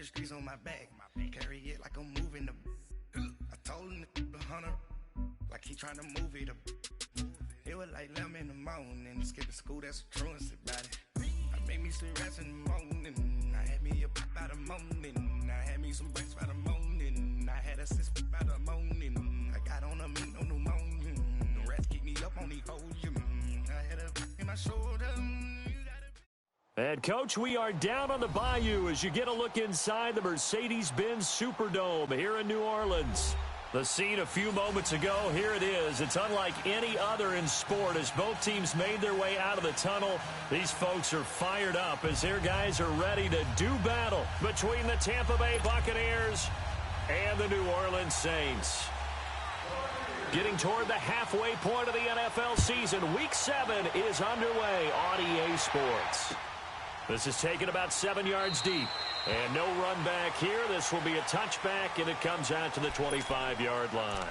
the streets on my back. Carry it like I'm moving the. I told him the hunter, like he trying to move it up. It was like 11 in the morning, skipping school, that's a truancy about it. I made me some rest in the morning. I had me a pop by the morning. I had me some breaks by the morning. I had a sis by the morning. I got on a meat, no pneumonia. The rats keep me up on the ocean. I had a in my shoulder. And, Coach, we are down on the bayou as you get a look inside the Mercedes-Benz Superdome here in New Orleans. The scene a few moments ago, here it is. It's unlike any other in sport as both teams made their way out of the tunnel. These folks are fired up as their guys are ready to do battle between the Tampa Bay Buccaneers and the New Orleans Saints. Getting toward the halfway point of the NFL season, Week 7 is underway on EA Sports. This is taken about 7 yards deep. And no run back here. This will be a touchback, and it comes out to the 25-yard line.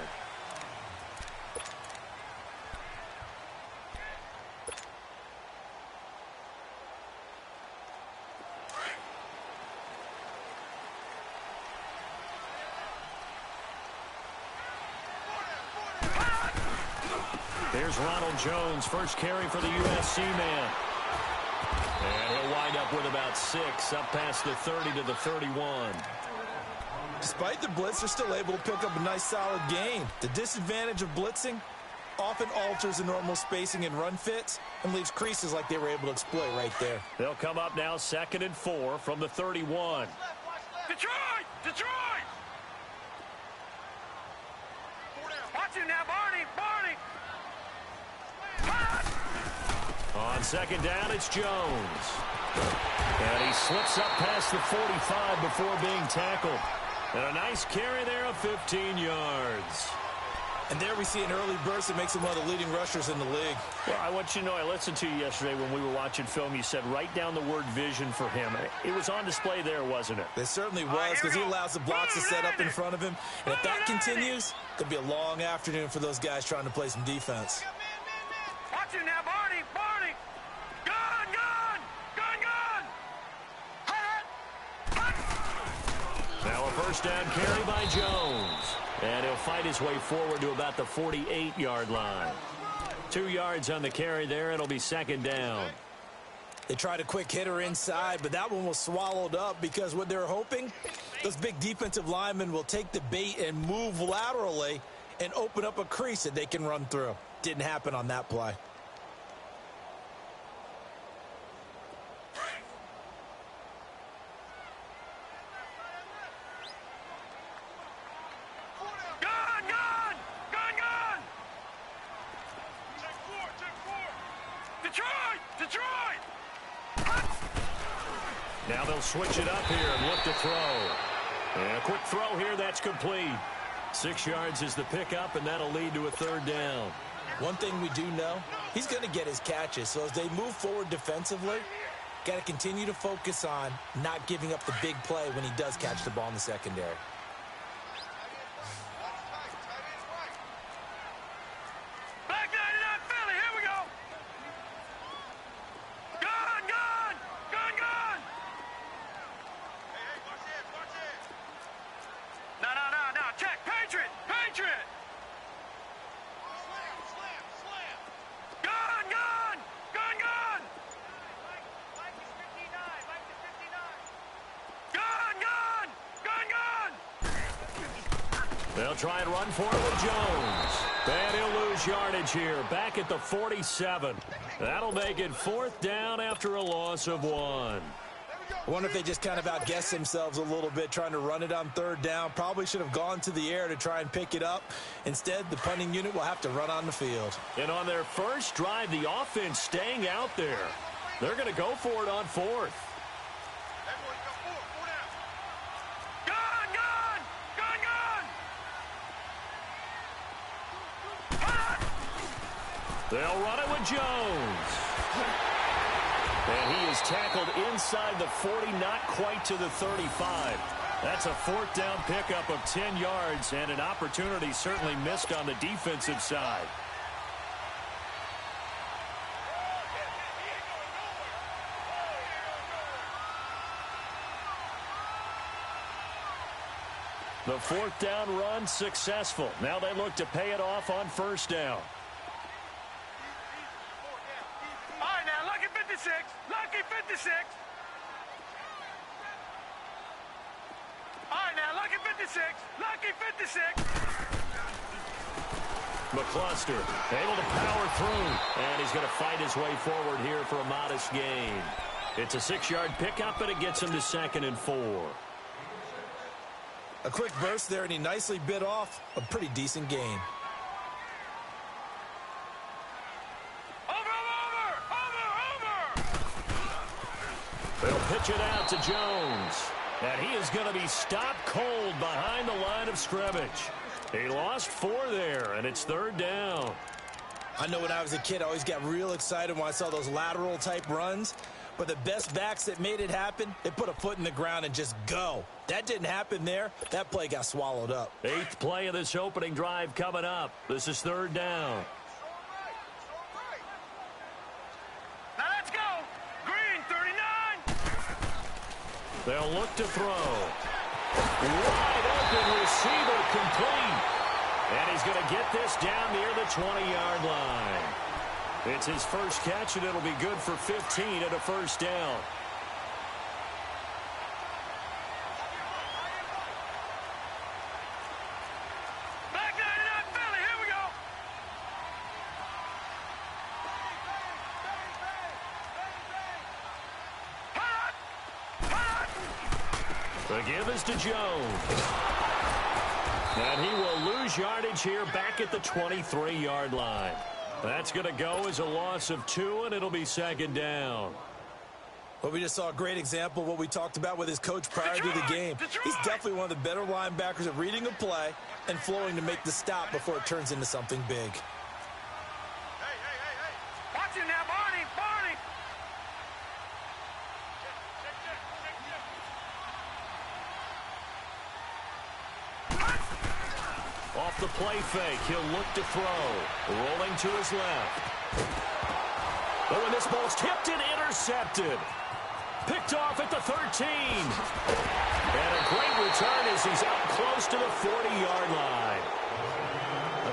Here's Ronald Jones, first carry for the USC man. And he'll wind up with about 6, up past the 30 to the 31. Despite the blitz, they're still able to pick up a nice solid gain. The disadvantage of blitzing often alters the normal spacing and run fits and leaves creases like they were able to exploit right there. They'll come up now 2nd and 4 from the 31. Detroit! Detroit! Watch him now, Barney! Barney! On 2nd down, it's Jones. And he slips up past the 45 before being tackled. And a nice carry there of 15 yards. And there we see an early burst that makes him one of the leading rushers in the league. Well, I want you to know, I listened to you yesterday when we were watching film. You said write down the word vision for him. It was on display there, wasn't it? It certainly was, because he allows the blocks to set up in front of him. And if that continues, it could be a long afternoon for those guys trying to play some defense. Watch him now, Barney! Barney! Gun! Gun! Gun! Gun! Now a first down carry by Jones. And he'll fight his way forward to about the 48-yard line. 2 yards on the carry there. It'll be 2nd down. They tried a quick hitter inside, but that one was swallowed up because what they're hoping, those big defensive linemen will take the bait and move laterally and open up a crease that they can run through. Didn't happen on that play. Now they'll switch it up here and look to throw. And a quick throw here, that's complete. 6 yards is the pickup, and that'll lead to a 3rd down. One thing we do know, he's going to get his catches. So as they move forward defensively, got to continue to focus on not giving up the big play when he does catch the ball in the secondary. They'll try and run for it with Jones. And he'll lose yardage here, back at the 47. That'll make it 4th down after a loss of 1. I wonder if they just kind of outguessed themselves a little bit trying to run it on 3rd down. Probably should have gone to the air to try and pick it up. Instead, the punting unit will have to run on the field. And on their first drive, the offense staying out there. They're going to go for it on 4th. They'll run it with Jones. And he is tackled inside the 40, not quite to the 35. That's a 4th down pickup of 10 yards and an opportunity certainly missed on the defensive side. The fourth down run successful. Now they look to pay it off on first down. All right, now, lucky 56. Lucky 56. All right, now, lucky 56. Lucky 56. McCluster able to power through, and he's going to fight his way forward here for a modest gain. It's a 6-yard pickup, and it gets him to 2nd and 4. A quick burst there, and he nicely bit off a pretty decent gain. Over. They'll pitch it out to Jones, and he is going to be stopped cold behind the line of scrimmage. He lost 4 there, and it's 3rd down. I know when I was a kid, I always got real excited when I saw those lateral-type runs. But the best backs that made it happen, they put a foot in the ground and just go. That didn't happen there. That play got swallowed up. 8th play of this opening drive coming up. This is 3rd down. Now let's go. Green, 39. They'll look to throw. Wide open receiver complete. And he's going to get this down near the 20-yard line. It's his first catch, and it'll be good for 15 and a first down. Back 99 Philly, here we go. The give is to Jones. And he will lose yardage here back at the 23-yard line. That's going to go as a loss of 2, and it'll be 2nd down. Well, we just saw a great example of what we talked about with his coach prior to the game. He's definitely one of the better linebackers at reading a play and flowing to make the stop before it turns into something big. Hey. Watch him now, Barney. Off the play fake, he'll look to throw. Rolling to his left. Oh, and this ball's tipped and intercepted. Picked off at the 13. And a great return as he's up close to the 40-yard line.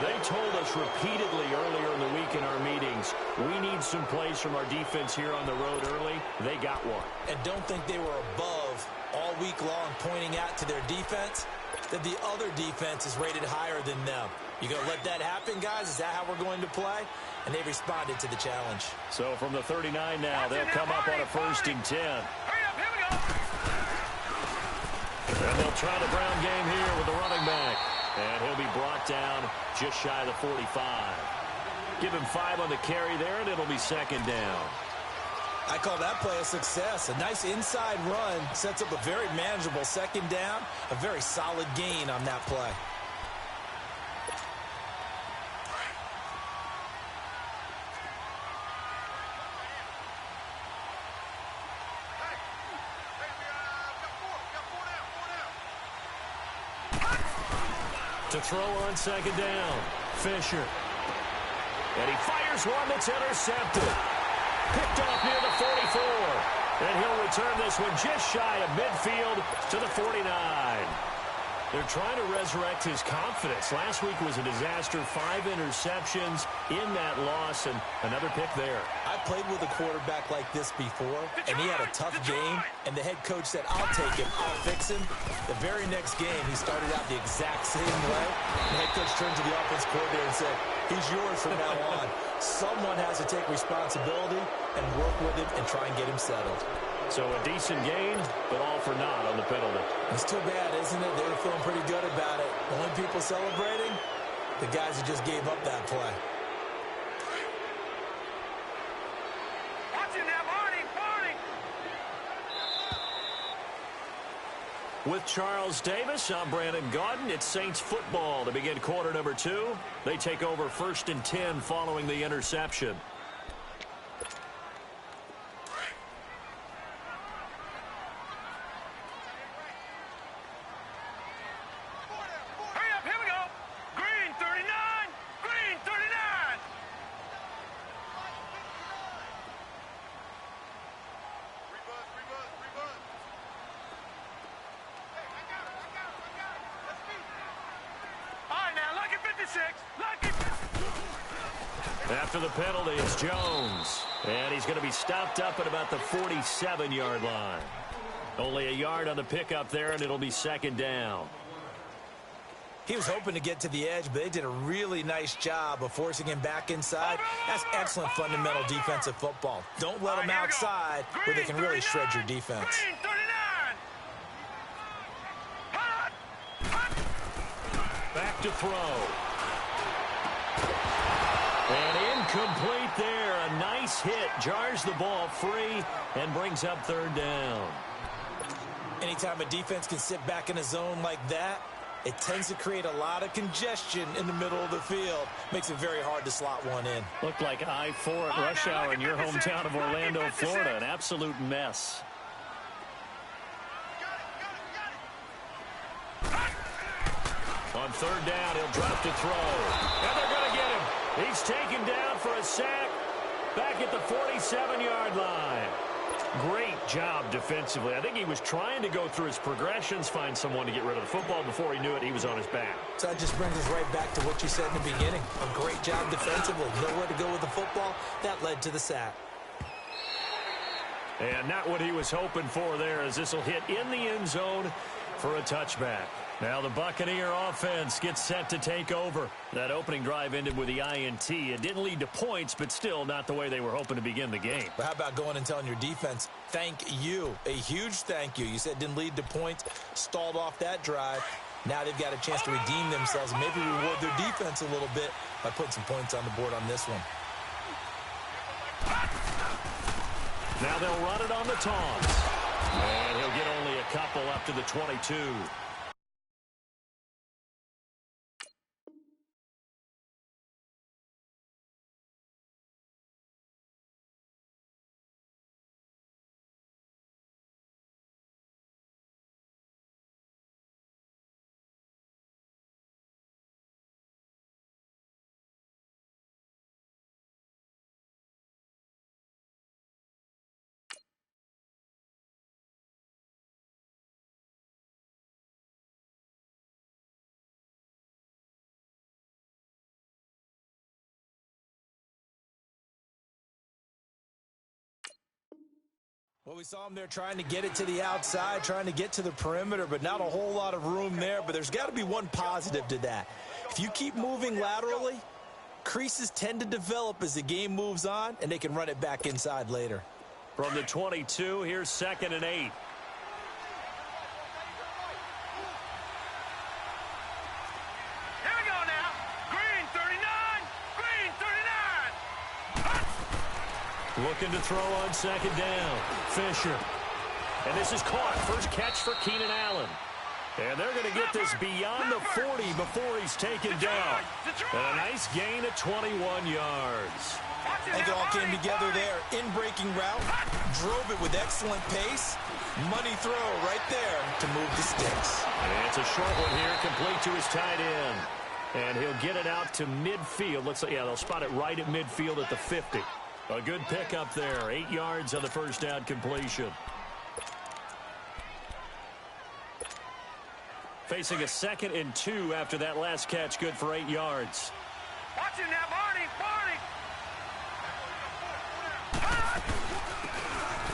They told us repeatedly earlier in the week in our meetings, we need some plays from our defense here on the road early. They got one. And don't think they were above all week long pointing out to their defense that the other defense is rated higher than them. You going to let that happen, guys? Is that how we're going to play? And they responded to the challenge. So from the 39 now, they'll come up on a 1st and 10. Hurry up, here we go. And they'll try the ground game here with the running back. And he'll be brought down just shy of the 45. Give him 5 on the carry there, and it'll be 2nd down. I call that play a success. A nice inside run sets up a very manageable 2nd down. A very solid gain on that play. To throw on 2nd down, Fisher. And he fires one that's intercepted. Picked off near the 44. And he'll return this one just shy of midfield to the 49. They're trying to resurrect his confidence. Last week was a disaster. 5 interceptions in that loss, and another pick there. I played with a quarterback like this before, and he had a tough game, and the head coach said, I'll take him, I'll fix him. The very next game, he started out the exact same way. The head coach turned to the offense coordinator and said, he's yours from now on. Someone has to take responsibility and work with him and try and get him settled. So a decent gain, but all for naught on the penalty. It's too bad, isn't it? They were feeling pretty good about it. The only people celebrating, the guys who just gave up that play. Watch it now, Barney. With Charles Davis, I'm Brandon Gaudin. It's Saints football to begin quarter number 2. They take over 1st and 10 following the interception. After the penalty, it's Jones. And he's going to be stopped up at about the 47-yard line. Only a yard on the pickup there, and it'll be second down. He was hoping to get to the edge, but they did a really nice job of forcing him back inside. That's excellent fundamental defensive football. Don't let them outside where they can really shred your defense. Back to throw. And incomplete there. A nice hit. Jars the ball free and brings up third down. Anytime a defense can sit back in a zone like that, it tends to create a lot of congestion in the middle of the field. Makes it very hard to slot one in. Looked like I-4 at rush hour in your hometown of Orlando, Florida. An absolute mess. On third down, he'll drop to throw. And they're going to get him. He's taken down for a sack back at the 47-yard line. Great job defensively. I think he was trying to go through his progressions, find someone to get rid of the football. Before he knew it, he was on his back. So that just brings us right back to what you said in the beginning. A great job defensively. Nowhere to go with the football. That led to the sack. And not what he was hoping for there, as this will hit in the end zone for a touchback. Now the Buccaneer offense gets set to take over. That opening drive ended with the INT. It didn't lead to points, but still not the way they were hoping to begin the game. But how about going and telling your defense, thank you, a huge thank you. You said it didn't lead to points, stalled off that drive. Now they've got a chance to redeem themselves and maybe reward their defense a little bit by putting some points on the board on this one. Now they'll run it on the taunts. And he'll get only a couple up to the 22. Well, we saw him there trying to get it to the outside, trying to get to the perimeter, but not a whole lot of room there. But there's got to be one positive to that. If you keep moving laterally, creases tend to develop as the game moves on, and they can run it back inside later. From the 22, here's 2nd and 8. Here we go now. Green 39. Green 39. Looking to throw on second down. Fisher. And this is caught. First catch for Keenan Allen. And they're going to get this beyond the 40 before he's taken down. And a nice gain of 21 yards. I think it all came together there. In-breaking route. Drove it with excellent pace. Money throw right there to move the sticks. And it's a short one here, complete to his tight end. And he'll get it out to midfield. Looks like, yeah, they'll spot it right at midfield at the 50. A good pickup there. 8 yards on the first down completion. Facing a 2nd and 2 after that last catch. Good for 8 yards. Watch it now, Barney.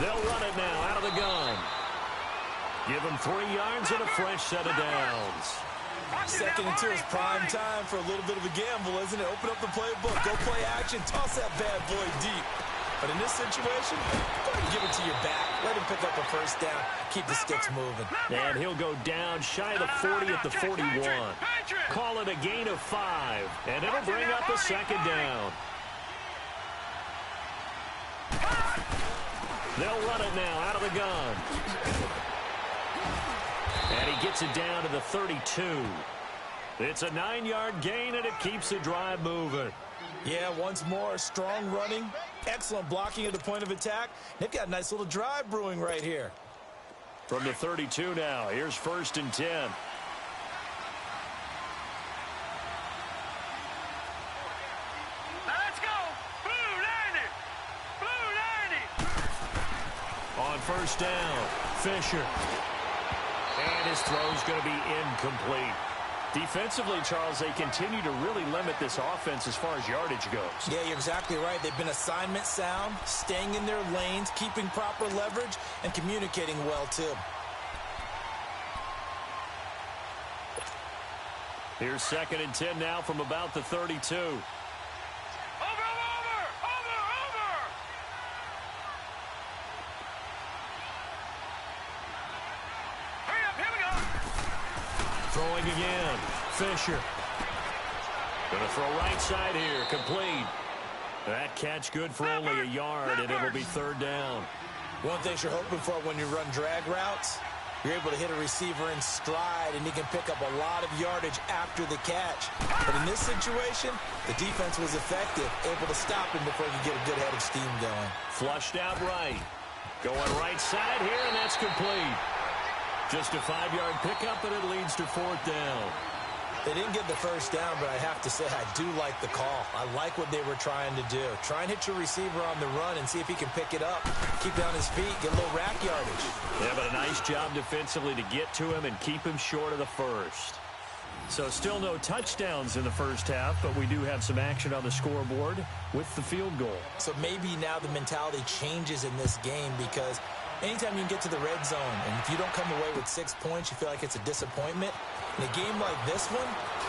They'll run it now out of the gun. Give him 3 yards and a fresh set of downs. 2nd and 2 is prime time for a little bit of a gamble, isn't it? Open up the playbook, go play action, toss that bad boy deep. But in this situation, go ahead and give it to your back. Let him pick up a first down, keep the sticks moving. And he'll go down shy of the 40 at the 41. Call it a gain of 5, and it'll bring up a 2nd down. They'll run it now out of the gun. And he gets it down to the 32. It's a 9-yard gain, and it keeps the drive moving. Yeah, once more, strong running, excellent blocking at the point of attack. They've got a nice little drive brewing right here. From the 32 now, here's 1st and 10. Let's go. Blue 90. Blue 90. On first down, Fisher. And his throw's going to be incomplete. Defensively, Charles, they continue to really limit this offense as far as yardage goes. Yeah, you're exactly right. They've been assignment sound, staying in their lanes, keeping proper leverage, and communicating well, too. Here's 2nd and 10 now from about the 32. Throwing again. Fisher. Going to throw right side here. Complete. That catch good for only a yard, and it'll be 3rd down. One thing you're hoping for when you run drag routes, you're able to hit a receiver in stride, and he can pick up a lot of yardage after the catch. But in this situation, the defense was effective, able to stop him before he could get a good head of steam going. Flushed out right. Going right side here, and that's complete. Just a 5-yard pickup, and it leads to 4th down. They didn't get the first down, but I have to say I do like the call. I like what they were trying to do. Try and hit your receiver on the run and see if he can pick it up. Keep it on his feet, get a little rack yardage. Yeah, but a nice job defensively to get to him and keep him short of the first. So still no touchdowns in the first half, but we do have some action on the scoreboard with the field goal. So maybe now the mentality changes in this game because anytime you can get to the red zone, and if you don't come away with 6 points, you feel like it's a disappointment. In a game like this one,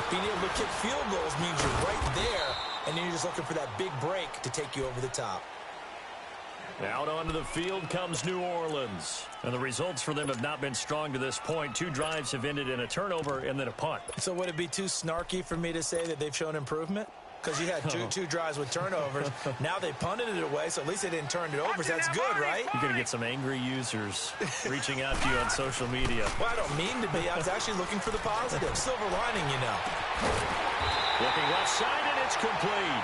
being able to kick field goals means you're right there, and then you're just looking for that big break to take you over the top. Out onto the field comes New Orleans. And the results for them have not been strong to this point. 2 drives have ended in a turnover and then a punt. So would it be too snarky for me to say that they've shown improvement? Because you had two drives with turnovers. Now they punted it away, so at least they didn't turn it over. So that's good, right? You're going to get some angry users reaching out to you on social media. Well, I don't mean to be. I was actually looking for the positive. Silver lining, you know. Looking left side, and it's complete.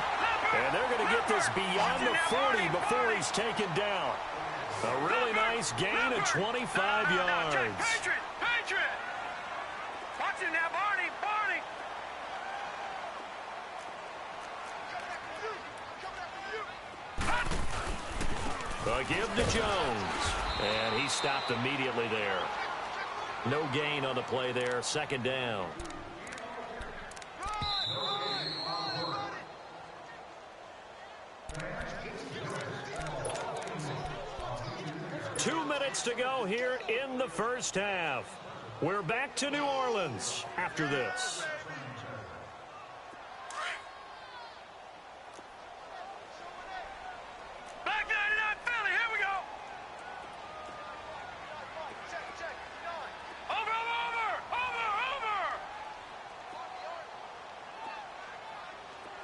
And they're going to get this beyond the 40 before he's taken down. A really nice gain of 25 yards. Patriot! Watch it now, Barney! A give to Jones. And he stopped immediately there. No gain on the play there. 2nd down. Two minutes to go here in the first half. We're back to New Orleans after this. Back 99 Philly, here we go! Over!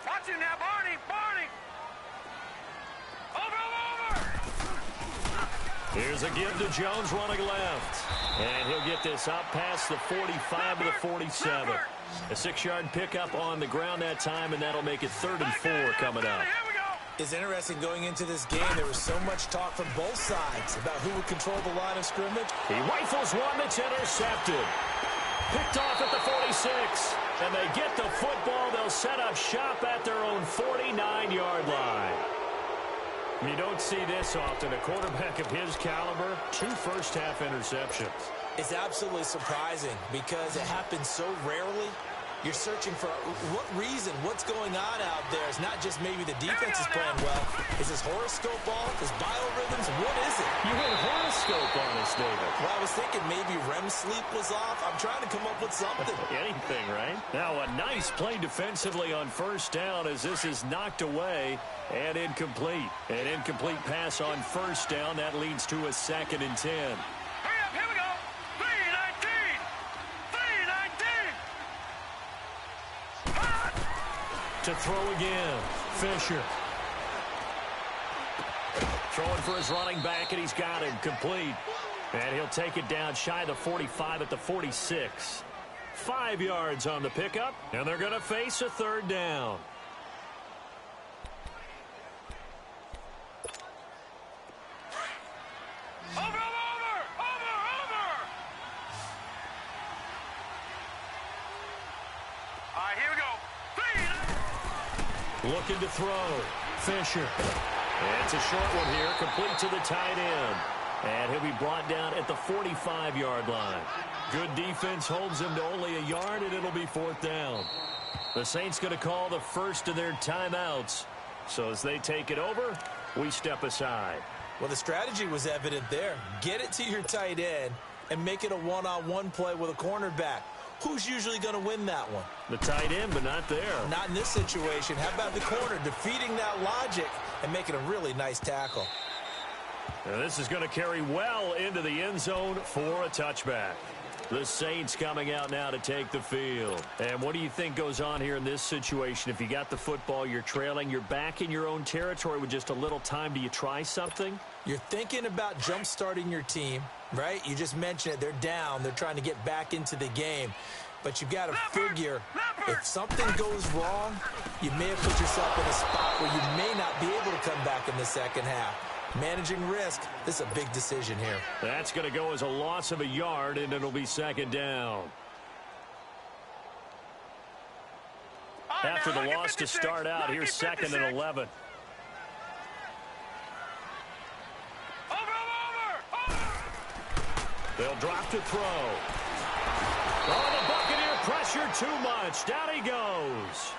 Watch it now, Barney! Over! Here's a give to Jones running left. And he'll get this up past the 45 to the 47. A 6-yard pickup on the ground that time, and that'll make it 3rd and 4 coming up. It's interesting going into this game. There was so much talk from both sides about who would control the line of scrimmage. He rifles one that's intercepted. Picked off at the 46. And they get the football. They'll set up shop at their own 49-yard line. You don't see this often. A quarterback of his caliber, 2 first-half interceptions. It's absolutely surprising because it happens so rarely. You're searching for what reason, what's going on out there. It's not just maybe the defense is playing well. Is this horoscope ball? Is biorhythms? What is it? You went horoscope on us, David. Well, I was thinking maybe REM sleep was off. I'm trying to come up with something. Anything, right? Now, a nice play defensively on first down as this is knocked away and incomplete. An incomplete pass on first down. That leads to a 2nd and 10. Hurry up, here we go! 3-19! To throw again. Fisher. Throwing for his running back, and he's got him complete. And he'll take it down shy of the 45 at the 46. 5 yards on the pickup, and they're going to face a 3rd down. Over! All right, here we go. Looking to throw. Fisher. And it's a short one here, complete to the tight end. And he'll be brought down at the 45-yard line. Good defense holds him to only a yard, and it'll be 4th down. The Saints going to call the first of their timeouts. So as they take it over, we step aside. Well, the strategy was evident there. Get it to your tight end and make it a one-on-one play with a cornerback. Who's usually going to win that one? The tight end, but not there. Not in this situation. How about the corner defeating that logic and making a really nice tackle? And this is going to carry well into the end zone for a touchback. The Saints coming out now to take the field. And what do you think goes on here in this situation? If you got the football, you're trailing, you're back in your own territory with just a little time. Do you try something? You're thinking about jump-starting your team, right? You just mentioned it. They're down. They're trying to get back into the game. But you've got to figure if something goes wrong, you may have put yourself in a spot where you may not be able to come back in the second half. Managing risk, this is a big decision here. That's going to go as a loss of a yard, and it'll be 2nd down. After the loss to start out, here's 2nd and 11. They'll drop to throw. Oh, the Buccaneer pressure too much. Down he goes.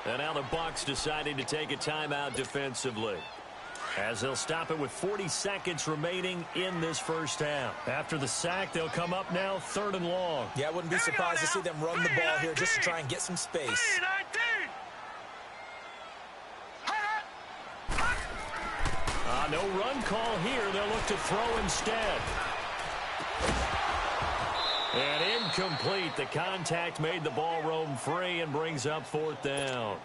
And now the Bucs deciding to take a timeout defensively, as they'll stop it with 40 seconds remaining in this first half. After the sack, they'll come up now 3rd and long. Yeah, I wouldn't be surprised to see them run the ball here just to try and get some space. No run call here. They'll look to throw instead. And incomplete. The contact made the ball roam free and brings up 4th down.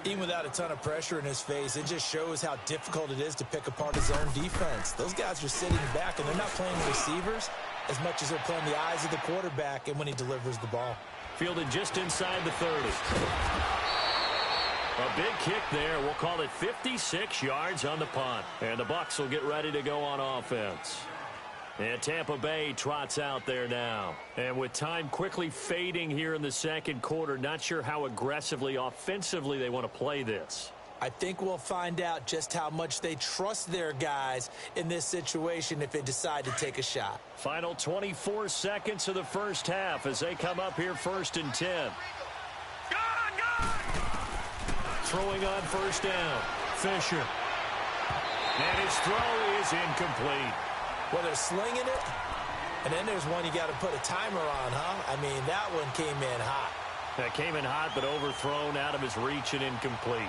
Even without a ton of pressure in his face, it just shows how difficult it is to pick apart his own defense. Those guys are sitting back, and they're not playing receivers as much as they're playing the eyes of the quarterback and when he delivers the ball. Fielded just inside the 30. A big kick there. We'll call it 56 yards on the punt. And the Bucs will get ready to go on offense. And Tampa Bay trots out there now. And with time quickly fading here in the second quarter, not sure how aggressively, offensively they want to play this. I think we'll find out just how much they trust their guys in this situation if they decide to take a shot. Final 24 seconds of the first half as they come up here 1st and 10. Throwing on 1st down. Fisher. And his throw is incomplete. Well, they're slinging it, and then there's one you got to put a timer on, huh? I mean, that one came in hot. That came in hot, but overthrown, out of his reach, and incomplete.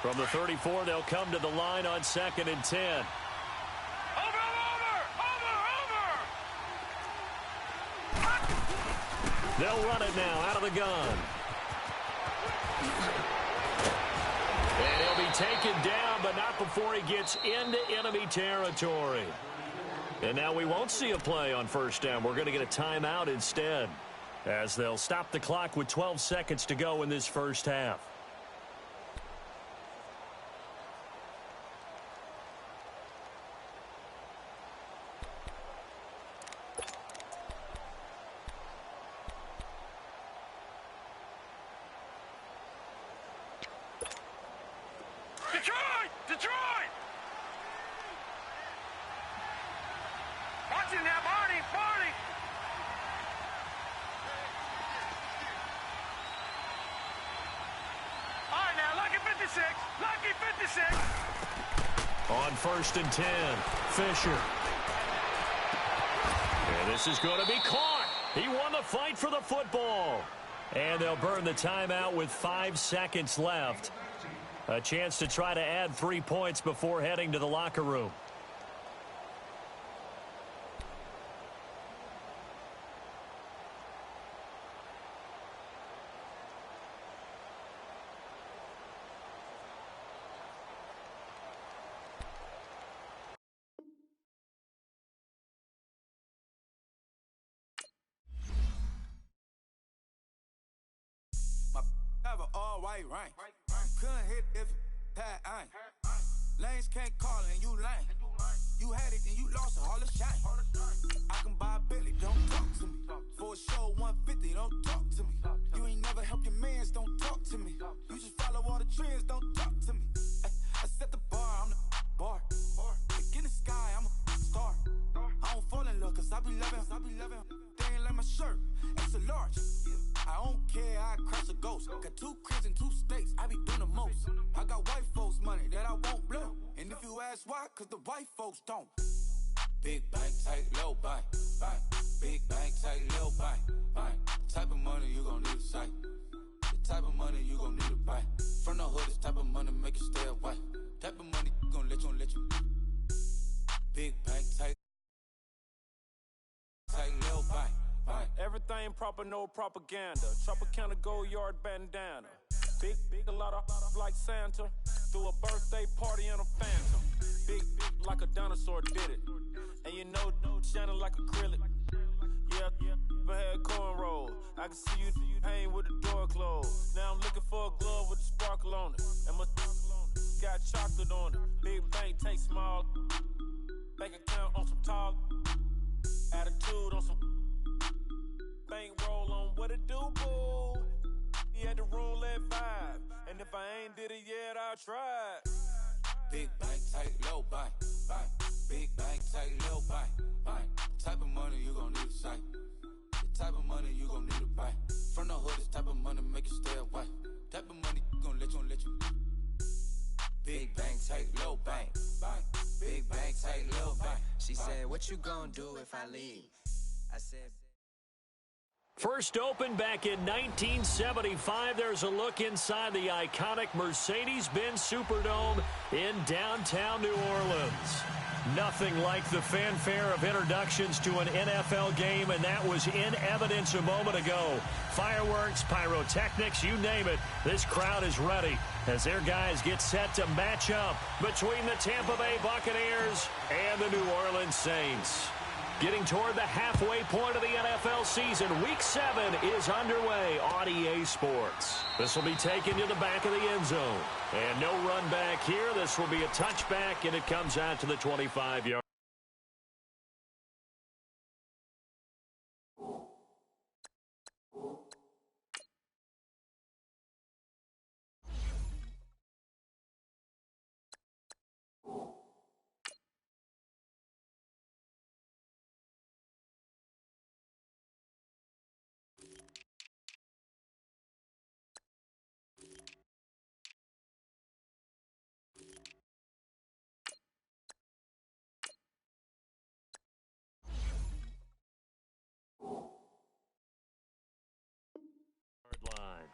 From the 34, they'll come to the line on 2nd and 10. They'll run it now out of the gun. And he'll be taken down, but not before he gets into enemy territory. And now we won't see a play on 1st down. We're going to get a timeout instead, as they'll stop the clock with 12 seconds to go in this first half. Detroit! Watch it now, Barney! All right, now, Lucky 56! Lucky 56! On 1st and 10, Fisher. And this is going to be caught. He won the fight for the football. And they'll burn the timeout with 5 seconds left. A chance to try to add 3 points before heading to the locker room. Have an all-white rank. Couldn't hit if it had ain't. Lanes can't call and you lame. You had it and you lost shirt, extra large. I don't care, I crash a ghost. Got 2 cribs and 2 states, I be doing the most. I got white folks money that I won't blow. And if you ask why, cause the white folks don't. Big bank, tight, low bank, bank. Big bank, tight, low bank, bank. Type of money you gon' need a sight. The type of money you gon' need to buy. From the hood, this type of money make you stay away. Type of money gon' let you. Big bank, tight, low bank, bank. Everything proper, no propaganda. Tropicana Gold Yard bandana. Big, a lot of like Santa. Threw a birthday party in a phantom. Big, like a dinosaur did it. And you know, shining like acrylic. Yeah, but had cornrows. I can see you hang with the door closed. Now I'm looking for a glove with a sparkle on it. And my got chocolate on it. Big bank, take small. Bank account on some talk. Attitude on some. Bank roll on what it do, boo. He had the roulette vibe. And if I ain't did it yet, I'll try. Big bank, tight, low bank, bank. Big bank, tight, low bank, bank. Type of money you gon' need a sight. The type of money you gon' need to buy. From the hood, this type of money make you stay away. Type of money gon' let you. Big bank, tight, low bank, bank. Big bank, tight, low bank. She said, what you gon' do if I leave? I said... First opened back in 1975, there's a look inside the iconic Mercedes-Benz Superdome in downtown New Orleans. Nothing like the fanfare of introductions to an NFL game, and that was in evidence a moment ago. Fireworks, pyrotechnics, you name it, this crowd is ready as their guys get set to match up between the Tampa Bay Buccaneers and the New Orleans Saints. Getting toward the halfway point of the NFL season, Week 7 is underway on EA Sports. This will be taken to the back of the end zone. And no run back here. This will be a touchback, and it comes out to the 25-yard. Line.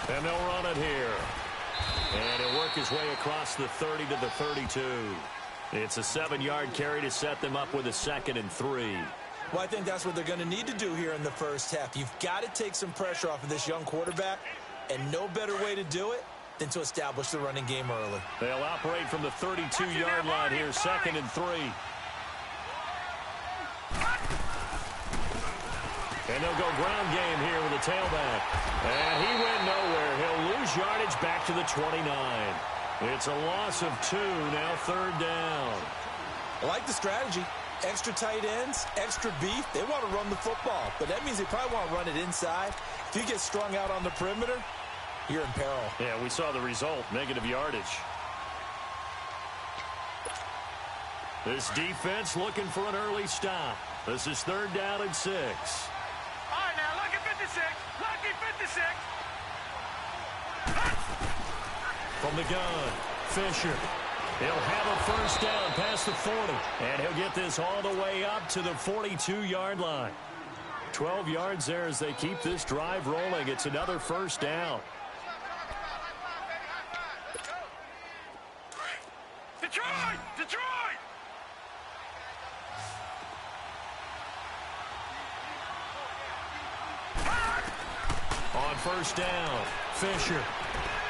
And they'll run it here. And he'll work his way across the 30 to the 32. It's a 7-yard carry to set them up with a 2nd and 3. Well, I think that's what they're going to need to do here in the first half. You've got to take some pressure off of this young quarterback, and no better way to do it than to establish the running game early. They'll operate from the 32-yard line here, 2nd and 3. And they'll go ground game here with a tailback. And he went nowhere. He'll lose yardage back to the 29. It's a loss of 2, now 3rd down. I like the strategy. Extra tight ends, extra beef. They want to run the football, but that means they probably want to run it inside. If you get strung out on the perimeter, you're in peril. Yeah, we saw the result, negative yardage. This defense looking for an early stop. This is 3rd down and 6. All right, now, lucky 56. Lucky 56. From the gun, Fisher. He'll have a first down past the 40. And he'll get this all the way up to the 42-yard line. 12 yards there as they keep this drive rolling. It's another first down. Detroit! Detroit! On first down, Fisher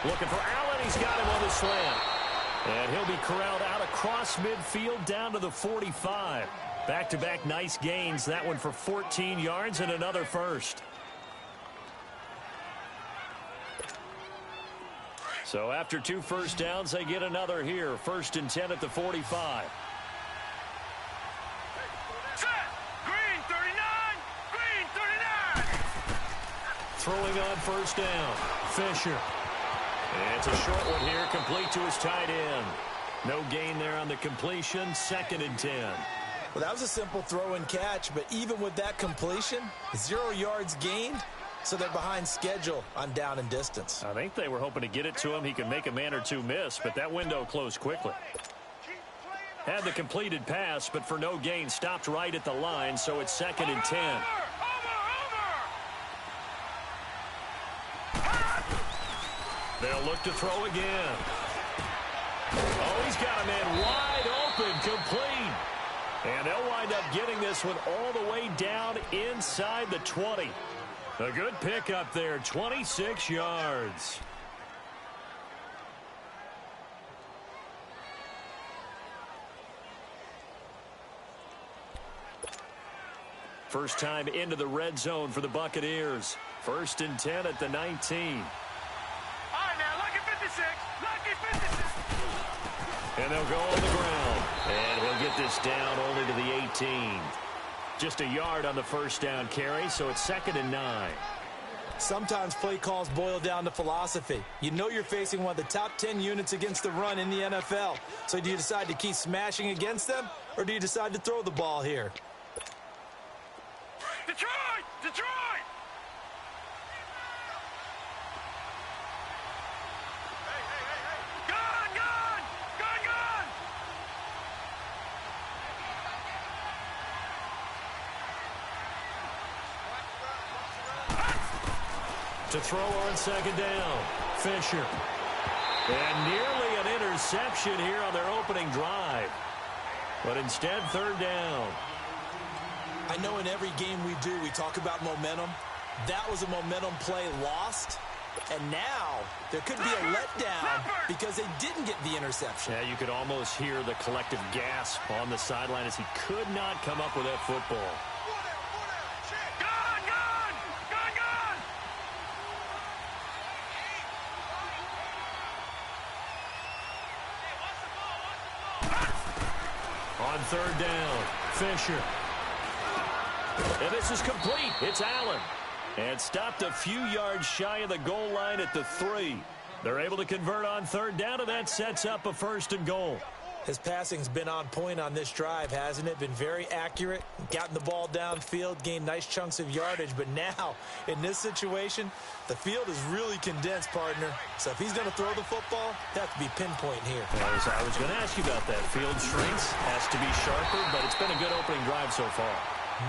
looking for Allen. He's got him on the slant. And he'll be corralled out across midfield down to the 45. Back-to-back nice gains. That one for 14 yards and another first. So after 2 first downs, they get another here. 1st and 10 at the 45. Set! Green 39! Green 39! Throwing on 1st down. Fisher. And it's a short one here, complete to his tight end. No gain there on the completion. 2nd and 10. Well, that was a simple throw and catch, but even with that completion, 0 yards gained, so they're behind schedule on down and distance. I think they were hoping to get it to him. He could make a man or two miss, but that window closed quickly. Had the completed pass, but for no gain, stopped right at the line, so it's 2nd and 10. They'll look to throw again. Oh, he's got a man wide open, complete. And they'll wind up getting this one all the way down inside the 20. A good pickup there, 26 yards. First time into the red zone for the Buccaneers. 1st and 10 at the 19. All right, now, lucky 56. Lucky 56. And they'll go on the ground. And he'll get this down only to the 18. Just a yard on the 1st down carry, so it's 2nd and 9. Sometimes play calls boil down to philosophy. You know you're facing one of the top 10 units against the run in the NFL. So do you decide to keep smashing against them, or do you decide to throw the ball here? Detroit! Detroit! To throw on 2nd down, Fisher. And nearly an interception here on their opening drive. But instead, 3rd down. I know in every game we do, we talk about momentum. That was a momentum play lost. And now there could be a letdown because they didn't get the interception. Yeah, you could almost hear the collective gasp on the sideline as he could not come up with that football. On 3rd down, Fisher. And this is complete. It's Allen. And stopped a few yards shy of the goal line at the 3. They're able to convert on 3rd down, and that sets up a 1st and goal. His passing's been on point on this drive, hasn't it? Been very accurate, gotten the ball downfield, gained nice chunks of yardage. But now, in this situation, the field is really condensed, partner. So if he's going to throw the football, that has to be pinpoint here. I was going to ask you about that. Field shrinks, has to be sharper, but it's been a good opening drive so far.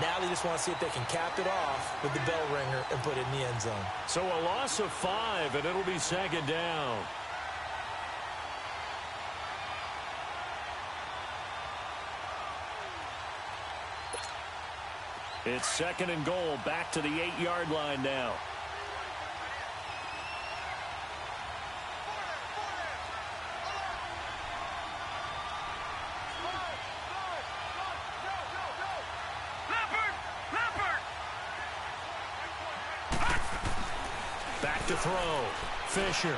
Now they just want to see if they can cap it off with the bell ringer and put it in the end zone. So a loss of 5, and it'll be 2nd down. It's 2nd and goal, back to the 8-yard line now. Back to throw. Fisher.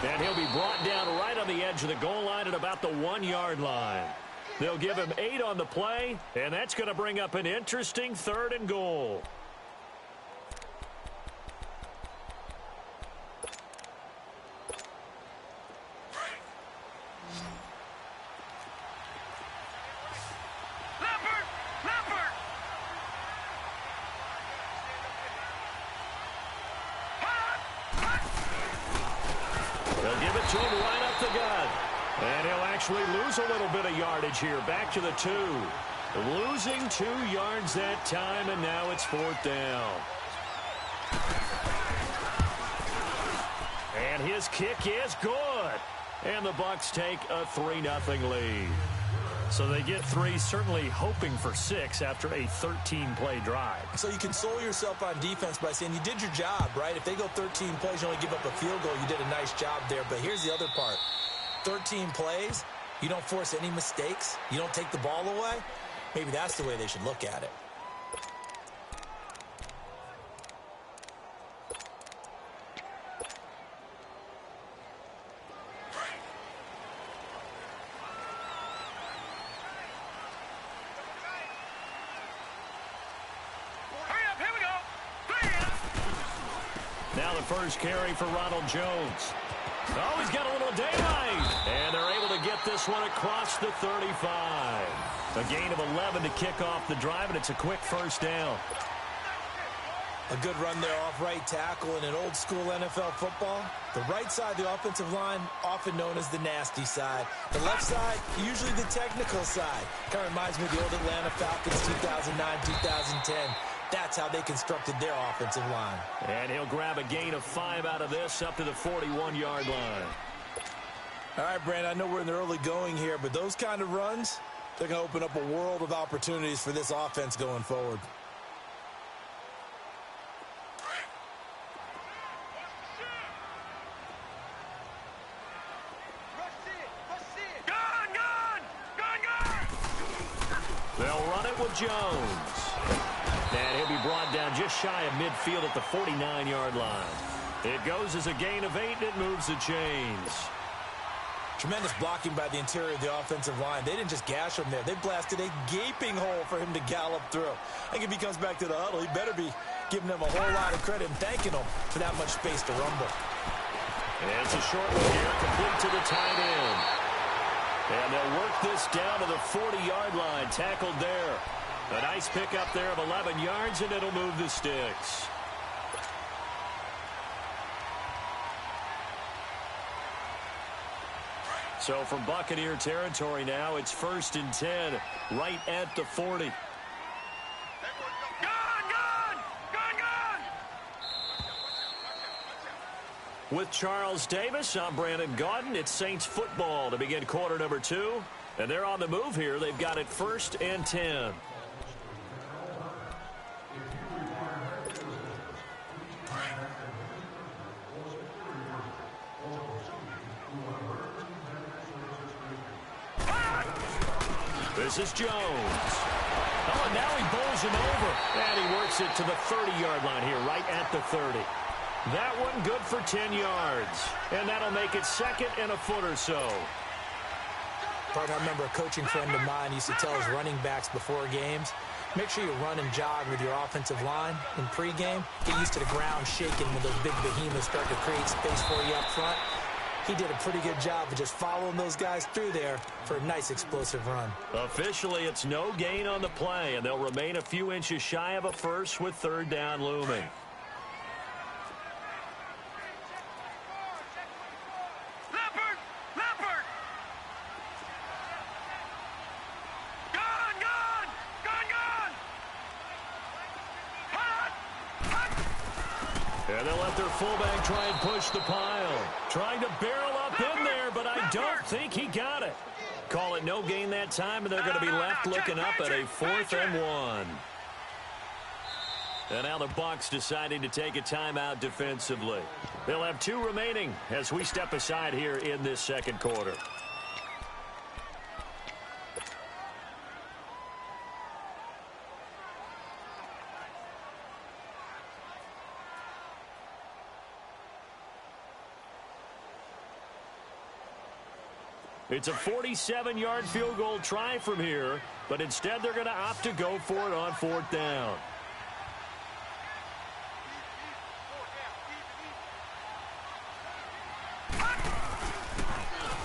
And he'll be brought down right on the edge of the goal line at about the 1-yard line. They'll give him 8 on the play, and that's going to bring up an interesting 3rd and goal. They'll give it to him right up the gut. And he'll actually lose a little bit of yardage here. Back to the 2. Losing 2 yards that time, and now it's 4th down. And his kick is good. And the Bucs take a 3-0 lead. So they get 3, certainly hoping for 6 after a 13-play drive. So you console yourself on defense by saying you did your job, right? If they go 13 plays, you only give up a field goal, you did a nice job there. But here's the other part. 13 plays, you don't force any mistakes, you don't take the ball away, maybe that's the way they should look at it. Now the first carry for Ronald Jones. Oh, he's got a little daylight. And they're able to get this one across the 35. A gain of 11 to kick off the drive, and it's a quick first down. A good run there off right tackle in an old school NFL football. The right side of the offensive line, often known as the nasty side. The left side, usually the technical side. Kind of reminds me of the old Atlanta Falcons 2009-2010. That's how they constructed their offensive line. And he'll grab a gain of 5 out of this up to the 41-yard line. All right, Brandon, I know we're in the early going here, but those kind of runs, they're going to open up a world of opportunities for this offense going forward. They'll run it with Jones. And he'll be brought down just shy of midfield at the 49-yard line. It goes as a gain of 8, and it moves the chains. Tremendous blocking by the interior of the offensive line. They didn't just gash him there. They blasted a gaping hole for him to gallop through. I think if he comes back to the huddle, he better be giving them a whole lot of credit and thanking them for that much space to rumble. And it's a short one here, complete to the tight end. And they'll work this down to the 40-yard line, tackled there. A nice pickup there of 11 yards, and it'll move the sticks. So from Buccaneer territory now, it's 1st and 10, right at the 40. With Charles Davis, I'm Brandon Gaudin. It's Saints football to begin quarter number 2. And they're on the move here. They've got it 1st and 10. This is Jones. Oh, and now he bowls him over. And he works it to the 30-yard line here, right at the 30. That one good for 10 yards. And that'll make it 2nd and a foot or so. Bart, I remember a coaching friend of mine used to tell his running backs before games, make sure you run and jog with your offensive line in pregame. Get used to the ground shaking when those big behemoths start to create space for you up front. He did a pretty good job of just following those guys through there for a nice explosive run. Officially, it's no gain on the play, and they'll remain a few inches shy of a first with 3rd down looming. And they'll let their fullback try and push the pile. Trying to barrel up in there, but I don't think he got it. Call it no gain that time, and they're going to be left looking up at a 4th and 1. And now the Bucs deciding to take a timeout defensively. They'll have 2 remaining as we step aside here in this 2nd quarter. It's a 47-yard field goal try from here, but instead they're going to opt to go for it on 4th down.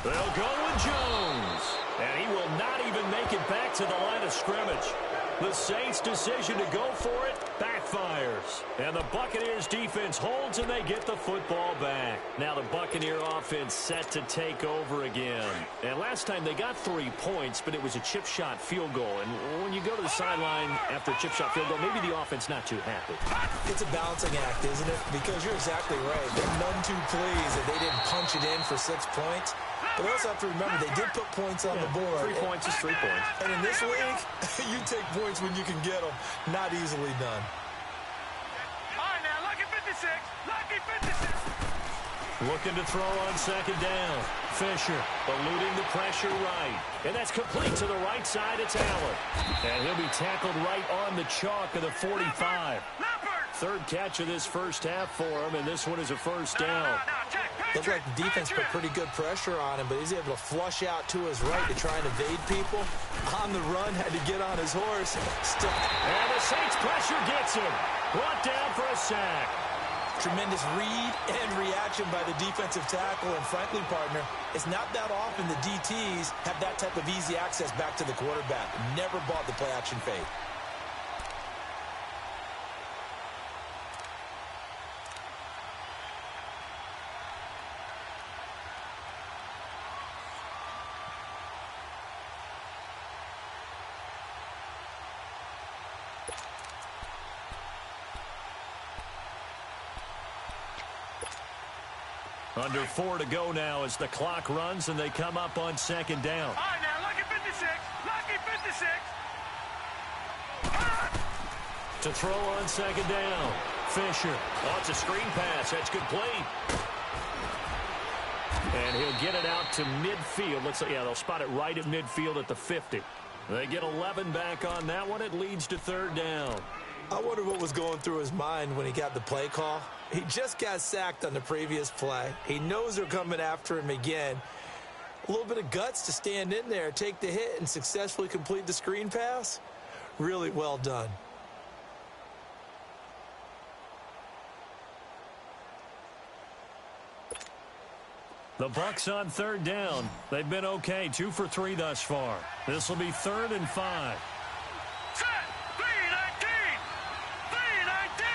They'll go with Jones, and he will not even make it back to the line of scrimmage. The Saints' decision to go for it backfires. And the Buccaneers defense holds, and they get the football back. Now the Buccaneer offense set to take over again. And last time they got 3 points, but it was a chip shot field goal. And when you go to the sideline after a chip shot field goal, maybe the offense not too happy. It's a balancing act, isn't it? Because you're exactly right. They're none too pleased that they didn't punch it in for 6 points. But we also have to remember they did put points on the board. 3 points is 3 points. And in this league, you take points when you can get them. Not easily done. All right, now, lucky 56. Lucky 56. Looking to throw on 2nd down. Fisher eluding the pressure right. And that's complete to the right side. It's Allen. And he'll be tackled right on the chalk of the 45. Third catch of this first half for him, and this one is a first down. Looked like the defense put pretty good pressure on him, but he's able to flush out to his right to try and evade people. On the run, had to get on his horse. And the Saints pressure gets him. Brought down for a sack. Tremendous read and reaction by the defensive tackle, and frankly, partner, it's not that often the DTs have that type of easy access back to the quarterback. Never bought the play-action fade. Under 4 to go now as the clock runs and they come up on second down. All right, now, lucky 56. Lucky 56. To throw on second down. Fisher. Oh, it's a screen pass. That's complete. And he'll get it out to midfield. Let's see. Yeah, they'll spot it right at midfield at the 50. They get 11 back on that one. It leads to third down. I wonder what was going through his mind when he got the play call. He just got sacked on the previous play. He knows they're coming after him again. A little bit of guts to stand in there, take the hit, and successfully complete the screen pass. Really well done. The Bucs on third down. They've been okay, 2 for 3 thus far. This will be 3rd and 5. Set. 319. 319.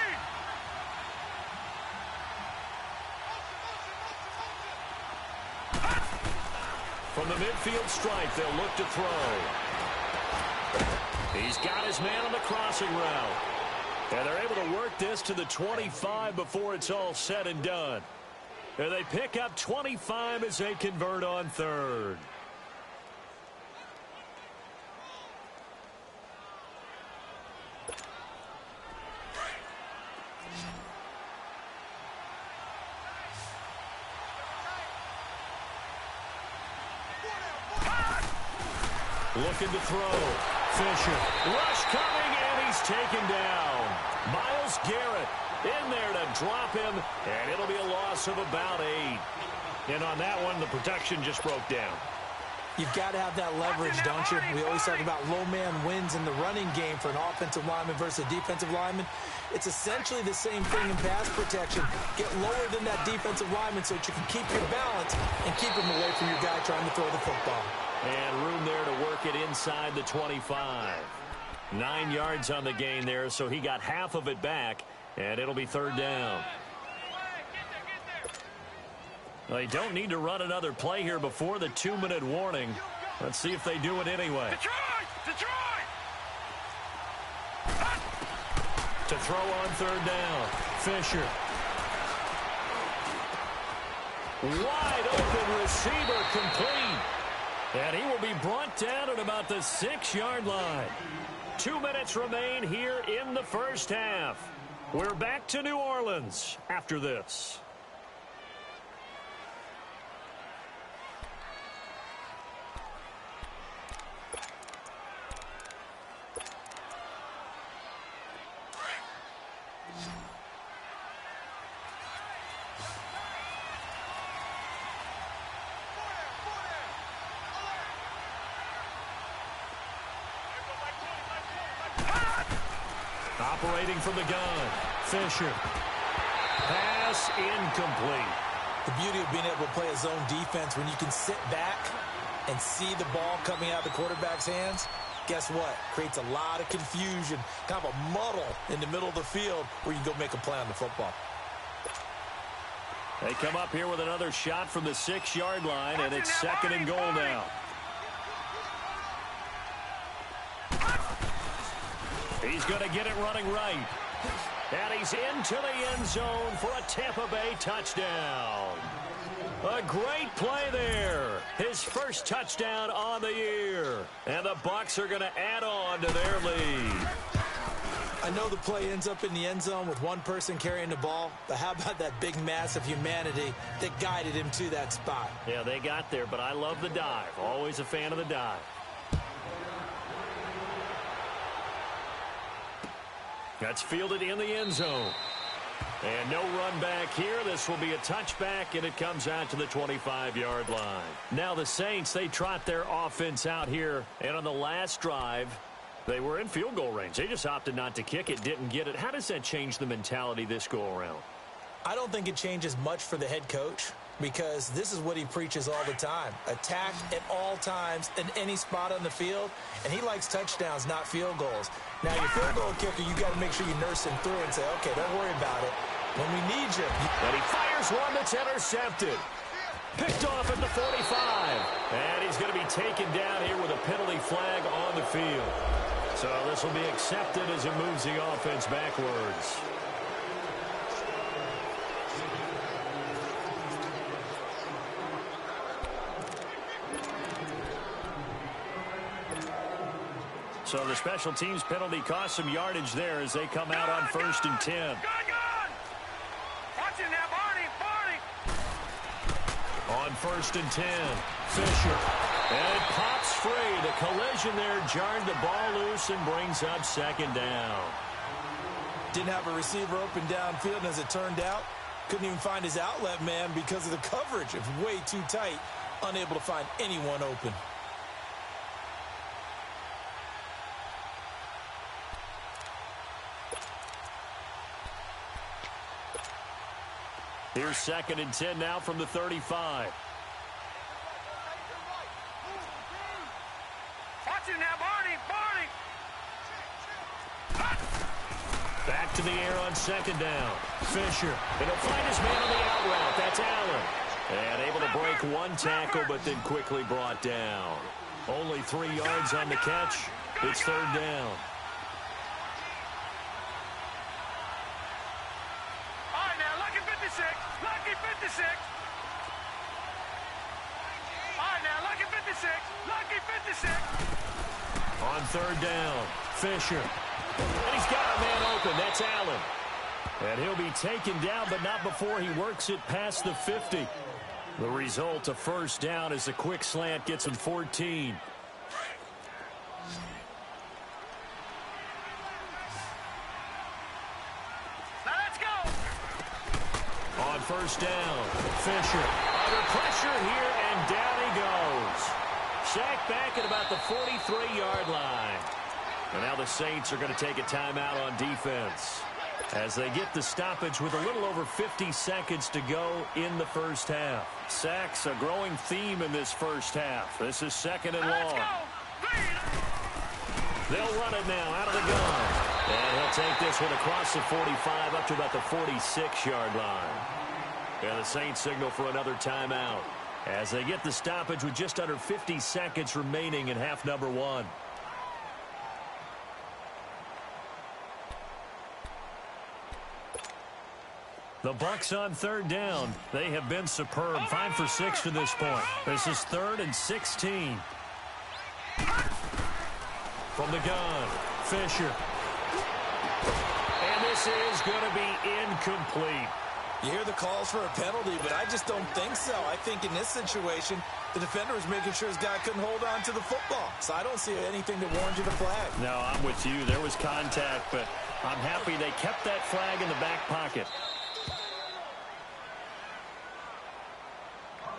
From the midfield stripe, they'll look to throw. He's got his man on the crossing route. And they're able to work this to the 25 before it's all said and done. And they pick up 25 as they convert on third. Looking to throw. Fisher. Rush coming, and he's taken down. Myles Garrett in there to drop him, and it'll be a loss of about 8. And on that one, the protection just broke down. You've got to have that leverage, don't you? We always talk about low man wins in the running game for an offensive lineman versus a defensive lineman. It's essentially the same thing in pass protection. Get lower than that defensive lineman so that you can keep your balance and keep him away from your guy trying to throw the football. And room there to work it inside the 25. 9 yards on the gain there, so he got half of it back, and it'll be third down. They don't need to run another play here before the 2-minute warning. Let's see if they do it anyway. Detroit! To throw on third down. Fisher. Wide open receiver complete. And he will be brought down at about the 6-yard line. 2 minutes remain here in the first half. We're back to New Orleans after this. Operating from the gun. Fisher. Pass incomplete. The beauty of being able to play a zone defense when you can sit back and see the ball coming out of the quarterback's hands, guess what? Creates a lot of confusion, kind of a muddle in the middle of the field where you can go make a play on the football. They come up here with another shot from the 6-yard line, and it's 2nd and goal now. He's going to get it running right. And he's into the end zone for a Tampa Bay touchdown. A great play there. His first touchdown on the year. And the Bucs are going to add on to their lead. I know the play ends up in the end zone with one person carrying the ball, but how about that big mass of humanity that guided him to that spot? Yeah, they got there, but I love the dive. Always a fan of the dive. That's fielded in the end zone. And no run back here. This will be a touchback, and it comes out to the 25-yard line. Now the Saints, they trot their offense out here, and on the last drive, they were in field goal range. They just opted not to kick it, didn't get it. How does that change the mentality this go-around? I don't think it changes much for the head coach because this is what he preaches all the time. Attack at all times in any spot on the field, and he likes touchdowns, not field goals. Now, your field goal kicker, you got to make sure you nurse him through and say, okay, don't worry about it. When we need you. And he fires one that's intercepted. Picked off at the 45. And he's going to be taken down here with a penalty flag on the field. So this will be accepted as it moves the offense backwards. So the special teams penalty cost some yardage there as they come out on 1st and 10. Good! Watch it now, Barney! On 1st and 10, Fisher. And it pops free. The collision there jarred the ball loose and brings up 2nd down. Didn't have a receiver open downfield, and as it turned out, couldn't even find his outlet man because of the coverage. It was way too tight, unable to find anyone open. Here's 2nd and 10 now from the 35. Watch it now, Barney! Back to the air on 2nd down. Fisher. And he'll find his man on the out route. That's Allen. And able to break one tackle, but then quickly brought down. Only 3 yards on the catch. It's 3rd down. All right, now, lucky 56. Lucky 56. All right, now, lucky 56. Lucky 56. On 3rd down, Fisher. And he's got a man open. That's Allen. And he'll be taken down, but not before he works it past the 50. The result, a 1st down as the quick slant gets him 14. Now let's go. On 1st down, Fisher. Under pressure here, and down he goes. Sacked back at about the 43-yard line. And now the Saints are going to take a timeout on defense as they get the stoppage with a little over 50 seconds to go in the 1st half. Sacks, a growing theme in this 1st half. This is 2nd and long. They'll run it now out of the gun. And he'll take this one across the 45 up to about the 46-yard line. And the Saints signal for another timeout as they get the stoppage with just under 50 seconds remaining in half number 1. The Bucs on 3rd down. They have been superb. 5 for 6 to this point. This is 3rd and 16. From the gun, Fisher. And this is going to be incomplete. You hear the calls for a penalty, but I just don't think so. I think in this situation, the defender was making sure his guy couldn't hold on to the football. So I don't see anything that warranted a flag. No, I'm with you. There was contact, but I'm happy they kept that flag in the back pocket.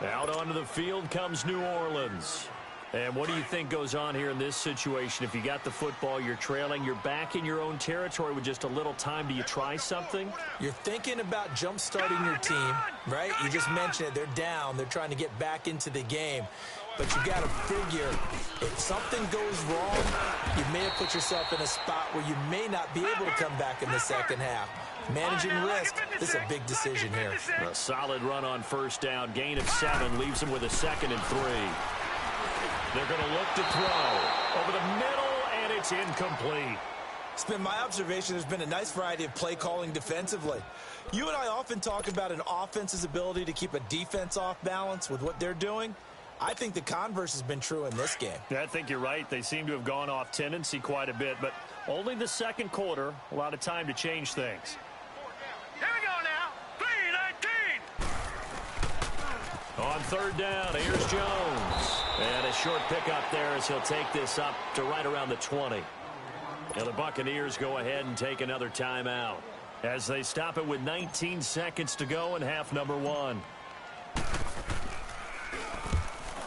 Out onto the field comes New Orleans. And what do you think goes on here in this situation? If you got the football, you're trailing, you're back in your own territory with just a little time. Do you try something? You're thinking about jump-starting your team, right? You just mentioned it. They're down. They're trying to get back into the game. But you got to figure if something goes wrong, you may have put yourself in a spot where you may not be able to come back in the 2nd half. Managing risk, this is a big decision here. A solid run on 1st down. Gain of 7 leaves him with a 2nd and 3. They're going to look to throw over the middle, and it's incomplete. It's been my observation there's been a nice variety of play calling defensively. You and I often talk about an offense's ability to keep a defense off balance with what they're doing. I think the converse has been true in this game. Yeah, I think you're right. They seem to have gone off tendency quite a bit, but Only the second quarter. A lot of time to change things. Here we go now. 3-19. On third down, here's Jones. And a short pickup there as he'll take this up to right around the 20. Now the Buccaneers go ahead and take another timeout as they stop it with 19 seconds to go in half number 1.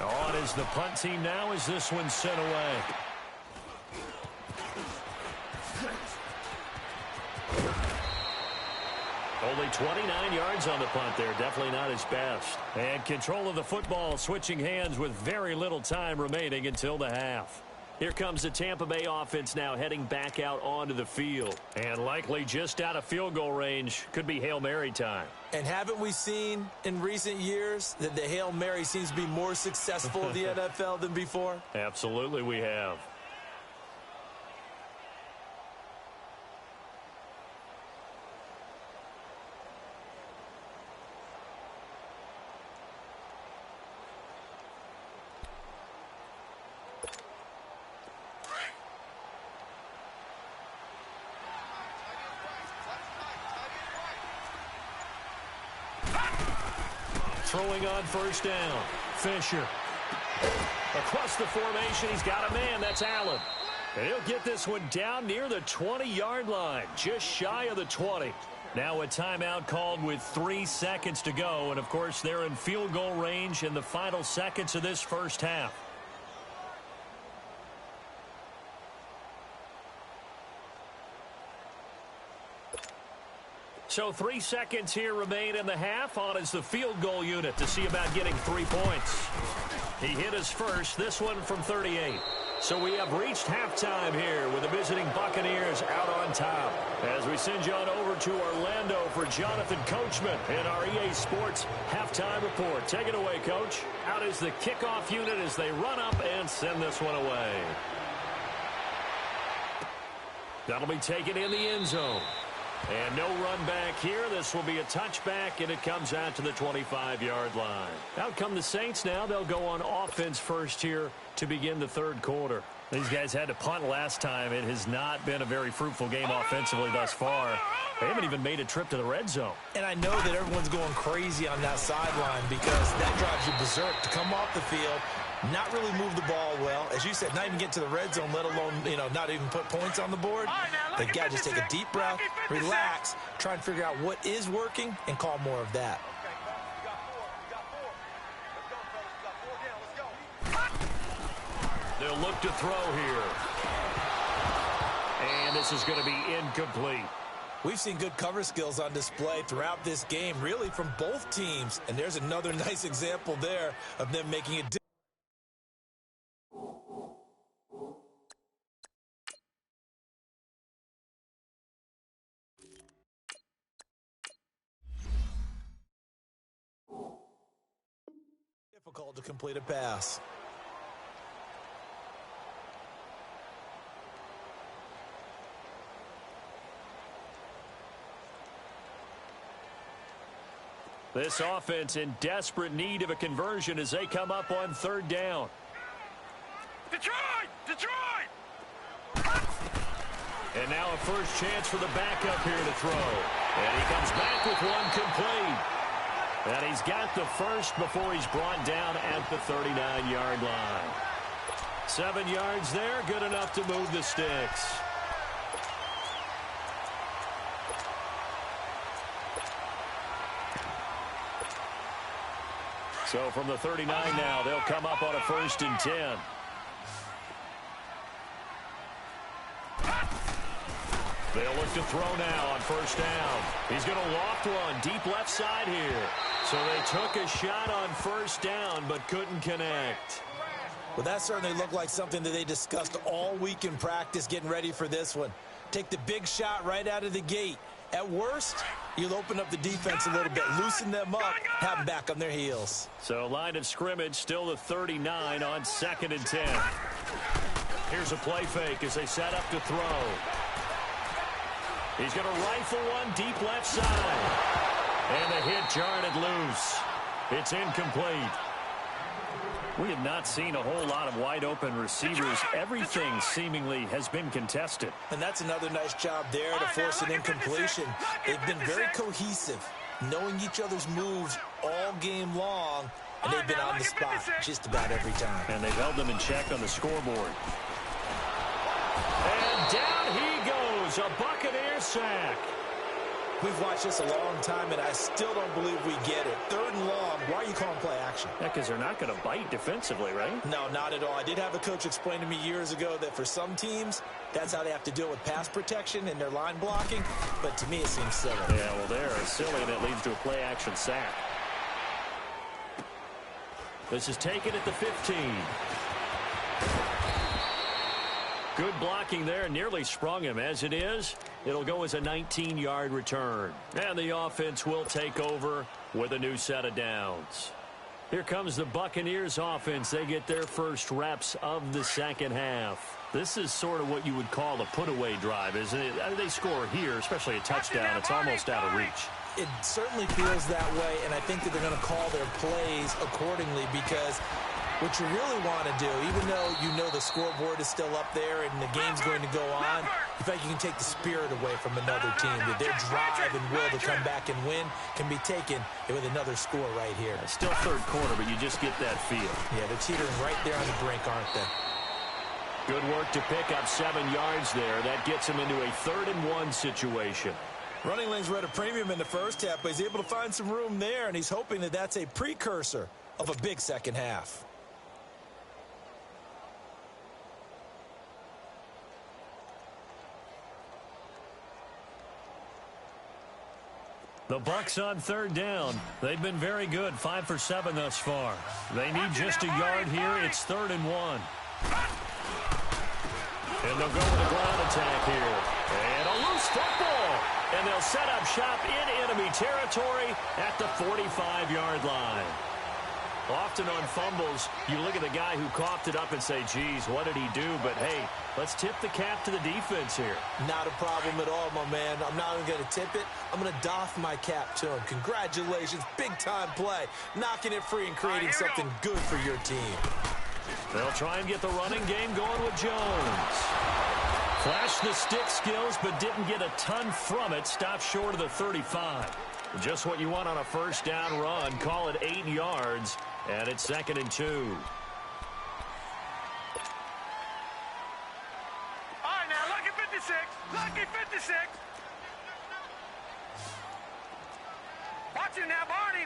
On is the punt team now as this one's sent away. Only 29 yards on the punt there. Definitely not his best. And control of the football switching hands with very little time remaining until the half. Here comes the Tampa Bay offense now heading back out onto the field. And likely just out of field goal range. Could be Hail Mary time. And haven't we seen in recent years that the Hail Mary seems to be more successful in the NFL than before? Absolutely we have. Throwing on first down. Fisher. Across the formation, he's got a man. That's Allen. And he'll get this one down near the 20-yard line, just shy of the 20. Now a timeout called with 3 seconds to go. And, of course, they're in field goal range in the final seconds of this first half. So 3 seconds here remain in the half. On is the field goal unit to see about getting 3 points. He hit us first, this one from 38. So we have reached halftime here with the visiting Buccaneers out on top. As we send you on over to Orlando for Jonathan Coachman in our EA Sports halftime report. Take it away, Coach. Out is the kickoff unit as they run up and send this one away. That'll be taken in the end zone. And no run back here. This will be a touchback, and it comes out to the 25-yard line. Out come the Saints now. They'll go on offense first here to begin the third quarter. These guys had to punt last time. It has not been a very fruitful game offensively thus far. They haven't even made a trip to the red zone. And I know that everyone's going crazy on that sideline because that drives you berserk to come off the field, not really move the ball well. As you said, not even get to the red zone, let alone, not even put points on the board. They got to just take a deep breath, relax, try and figure out what is working, and call more of that. They'll look to throw here. And this is going to be incomplete. We've seen good cover skills on display throughout this game, really from both teams. And there's another nice example there of them making it different. Difficult to complete a pass. This offense in desperate need of a conversion as they come up on third down. Detroit! Detroit! And now a first chance for the backup here to throw. And he comes back with one complete. And he's got the first before he's brought down at the 39-yard line. 7 yards there, good enough to move the sticks. So from the 39 now, they'll come up on a 1st and 10. They'll look to throw now on first down. He's going to loft one deep left side here. So they took a shot on first down but couldn't connect. Well, that certainly looked like something that they discussed all week in practice getting ready for this one. Take the big shot right out of the gate. At worst, you'll open up the defense a little bit, loosen them up, have them back on their heels. So line of scrimmage still the 39 on 2nd and 10. Here's a play fake as they set up to throw. He's going to rifle one deep left side. And the hit jarred it loose. It's incomplete. We have not seen a whole lot of wide-open receivers. Everything seemingly has been contested. And that's another nice job there to force an incompletion. They've been very cohesive, knowing each other's moves all game long, and they've been on the spot just about every time. And they've held them in check on the scoreboard. And down he goes, a Buccaneer sack. We've watched this a long time, and I still don't believe we get it. 3rd and long, why are you calling play action? Yeah, because they're not going to bite defensively, right? No, not at all. I did have a coach explain to me years ago that for some teams, that's how they have to deal with pass protection and their line blocking. But to me, it seems silly. Yeah, well, they're silly, and it leads to a play action sack. This is taken at the 15. Good blocking there, nearly sprung him. As it is, it'll go as a 19-yard return. And the offense will take over with a new set of downs. Here comes the Buccaneers offense. They get their first reps of the second half. This is sort of what you would call a put-away drive, isn't it? They score here, especially a touchdown. It's almost out of reach. It certainly feels that way, and I think that they're going to call their plays accordingly because what you really want to do, even though you know the scoreboard is still up there and the game's going to go on, in fact, you can take the spirit away from another team. That their drive and will to come back and win can be taken with another score right here. Still 3rd quarter, but you just get that feel. Yeah, they're teetering right there on the brink, aren't they? Good work to pick up 7 yards there. That gets him into a 3rd and 1 situation. Running lanes were at a premium in the first half, but he's able to find some room there, and he's hoping that that's a precursor of a big second half. The Bucs on 3rd down. They've been very good, 5 for 7 thus far. They need just a yard here. It's 3rd and 1. And they'll go with a ground attack here. And a loose football. And they'll set up shop in enemy territory at the 45-yard line. Often on fumbles, you look at the guy who coughed it up and say, geez, what did he do? But, hey, let's tip the cap to the defense here. Not a problem at all, my man. I'm not even going to tip it. I'm going to doff my cap to him. Congratulations. Big-time play. Knocking it free and creating something good for your team. They'll try and get the running game going with Jones. Flashed the stick skills, but didn't get a ton from it. Stopped short of the 35. Just what you want on a 1st down run. Call it 8 yards. And it's 2nd and 2. All right, now, lucky 56. Lucky 56. Watch it now, Barney.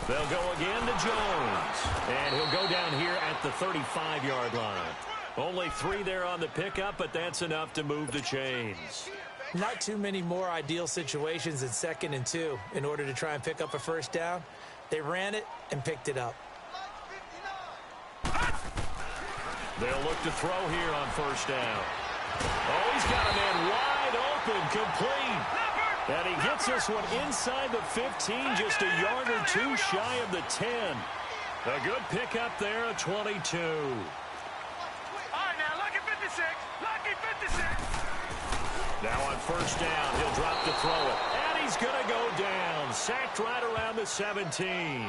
They'll go again to Jones. And he'll go down here at the 35-yard line. Only 3 there on the pickup, but that's enough to move the chains. Not too many more ideal situations in 2nd and 2 in order to try and pick up a 1st down. They ran it and picked it up. They'll look to throw here on 1st down. Oh, he's got a man wide open, complete. And he gets this one inside the 15, just a yard or 2 shy of the 10. A good pickup there, a 22. All right, now, lucky 56. Lucky 56. Now on 1st down, he'll drop to throw it. And he's going to go down. Sacked right around the 17.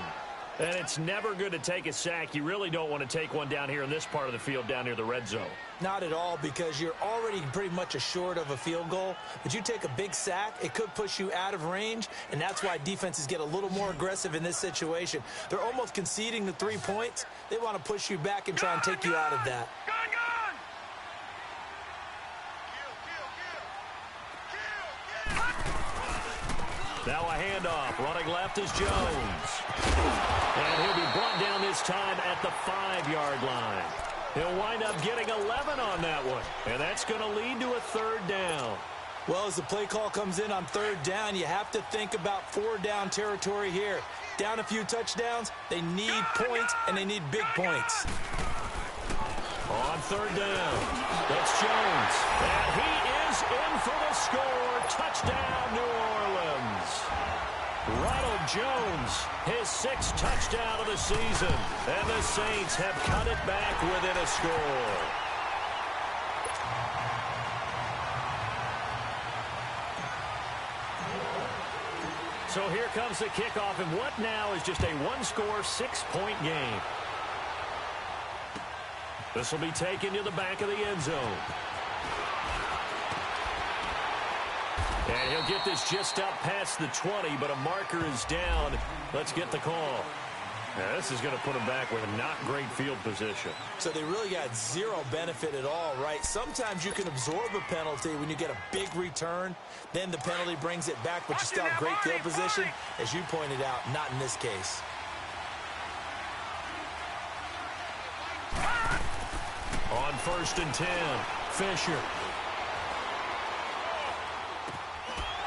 And it's never good to take a sack. You really don't want to take one down here in this part of the field, down near the red zone. Not at all, because you're already pretty much assured of a field goal. But you take a big sack, it could push you out of range, and that's why defenses get a little more aggressive in this situation. They're almost conceding the 3 points. They want to push you back and try and take you out of that. Now a handoff. Running left is Jones. And he'll be brought down this time at the 5-yard line. He'll wind up getting 11 on that one. And that's going to lead to a 3rd down. Well, as the play call comes in on 3rd down, you have to think about 4-down territory here. Down a few touchdowns, they need points, and they need big points. On 3rd down, that's Jones. And he is in for the score. Touchdown, New Orleans. Ronald Jones, his 6th touchdown of the season. And the Saints have cut it back within a score. So here comes the kickoff, and what now is just a one-score, 6-point game. This will be taken to the back of the end zone. And he'll get this just up past the 20, but a marker is down. Let's get the call. Now, this is going to put him back with a not great field position. So they really got zero benefit at all, right? Sometimes you can absorb a penalty when you get a big return. Then the penalty brings it back, but you still have great field position. As you pointed out, not in this case. On 1st and 10, Fisher.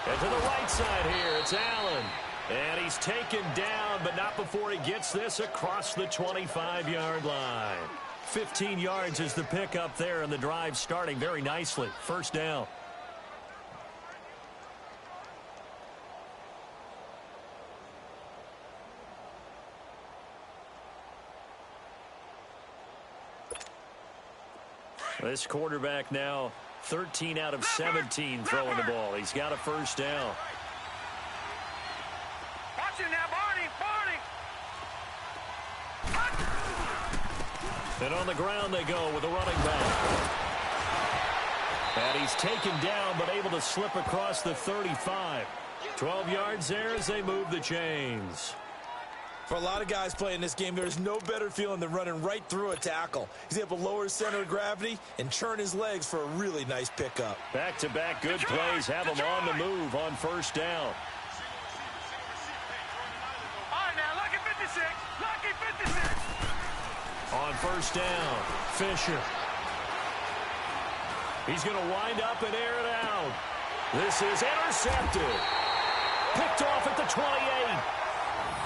And to the right side here, it's Allen. And he's taken down, but not before he gets this across the 25-yard line. 15 yards is the pickup there, and the drive starting very nicely. First down. This quarterback now 13 out of 17 throwing the ball. He's got a first down. Watch it now, Barney. And on the ground they go with a running back. And he's taken down but able to slip across the 35. 12 yards there as they move the chains. For a lot of guys playing this game, there's no better feeling than running right through a tackle. He's able to lower his center of gravity and churn his legs for a really nice pickup. Back-to-back good plays have him on the move on first down. All right, now, lucky 56. Lucky 56. On first down, Fisher. He's going to wind up and air it out. This is intercepted. Picked off at the 28.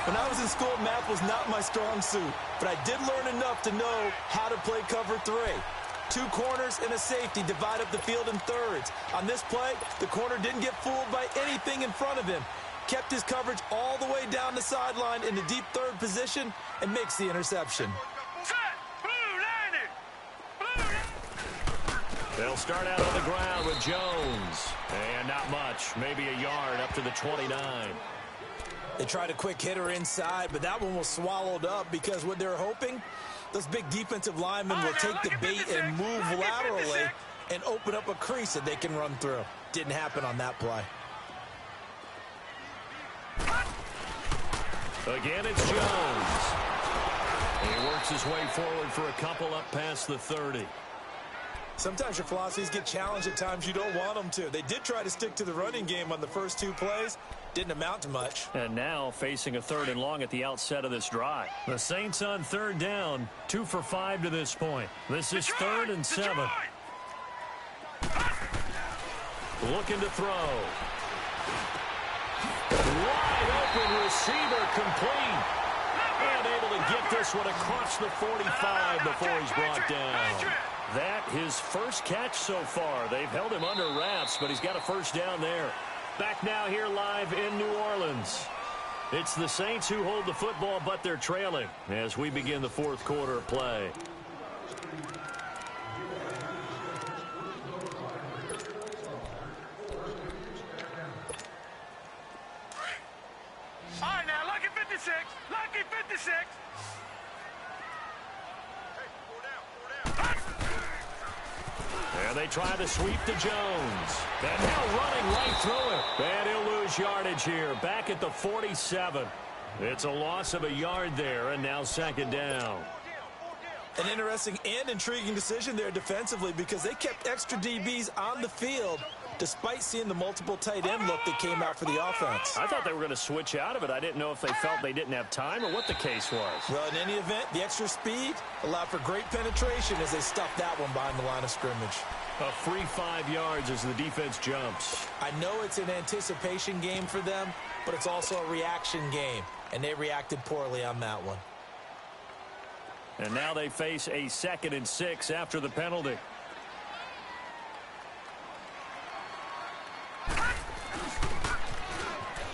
When I was in school, math was not my strong suit, but I did learn enough to know how to play cover 3. 2 corners and a safety divide up the field in thirds. On this play, the corner didn't get fooled by anything in front of him. Kept his coverage all the way down the sideline in the deep third position and makes the interception. They'll start out on the ground with Jones. And not much, maybe a yard up to the 29. They tried a quick hitter inside, but that one was swallowed up because what they're hoping, those big defensive linemen will take the bait and move laterally and open up a crease that they can run through. Didn't happen on that play. Again, it's Jones. He works his way forward for a couple up past the 30. Sometimes your philosophies get challenged at times you don't want them to. They did try to stick to the running game on the first 2 plays. Didn't amount to much. And now facing a 3rd and long at the outset of this drive. The Saints on 3rd down, 2 for 5 to this point. This is 3rd and 7. Looking to throw. Wide open receiver complete. And able to get this one across the 45 before he's brought down. That his first catch so far. They've held him under wraps, but he's got a first down there. Back now here live in New Orleans. It's the Saints who hold the football, but they're trailing as we begin the 4th quarter of play. All right, now, lucky 56. Lucky 56. And they try to sweep to Jones. And now running right through it. And he'll lose yardage here. Back at the 47. It's a loss of a yard there, and now 2nd down. An interesting and intriguing decision there defensively because they kept extra DBs on the field despite seeing the multiple tight end look that came out for the offense. I thought they were going to switch out of it. I didn't know if they felt they didn't have time or what the case was. Well, in any event, the extra speed allowed for great penetration as they stuffed that one behind the line of scrimmage. A free 5 yards as the defense jumps. I know it's an anticipation game for them, but it's also a reaction game, and they reacted poorly on that one. And now they face a 2nd and 6 after the penalty.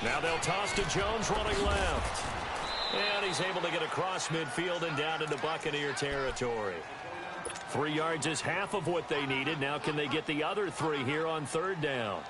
Now they'll toss to Jones running left. And he's able to get across midfield and down into Buccaneer territory. 3 yards is half of what they needed. Now can they get the other 3 here on 3rd down?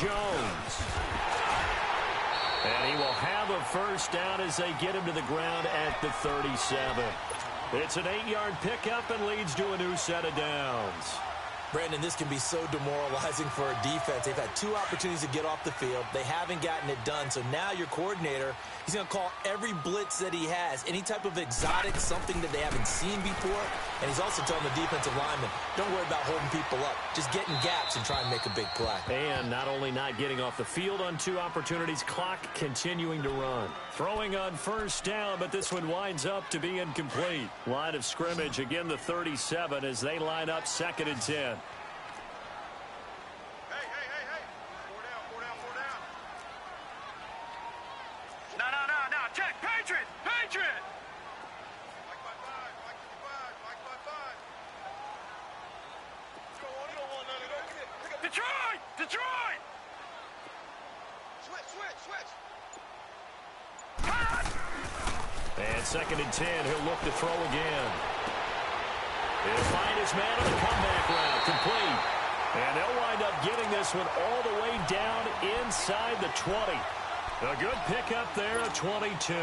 Jones. And he will have a first down as they get him to the ground at the 37. It's an 8-yard pickup and leads to a new set of downs. Brandon, this can be so demoralizing for a defense. They've had 2 opportunities to get off the field. They haven't gotten it done. So now your coordinator, he's going to call every blitz that he has, any type of exotic, something that they haven't seen before. And he's also telling the defensive lineman, don't worry about holding people up. Just get in gaps and try and make a big play. And not only not getting off the field on 2 opportunities, clock continuing to run. Throwing on first down, but this one winds up to be incomplete. Line of scrimmage, again the 37 as they line up 2nd and 10. And 2nd and 10, he'll look to throw again. He'll find his man on the comeback route, complete. And they'll wind up getting this one all the way down inside the 20. A good pickup there, a 22.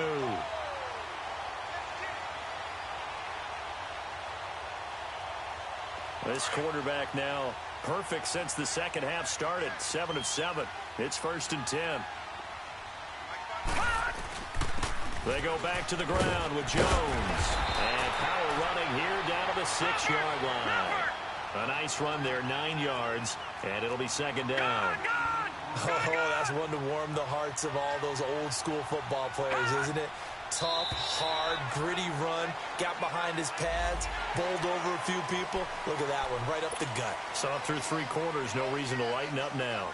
This quarterback now perfect since the second half started, 7 of 7. It's 1st and 10. They go back to the ground with Jones. And power running here down to the 6-yard line. A nice run there, 9 yards, and it'll be 2nd down. Oh, that's one to warm the hearts of all those old school football players, isn't it? Tough, hard, gritty run, got behind his pads, bowled over a few people. Look at that one, right up the gut. Saw through 3 quarters, no reason to lighten up now.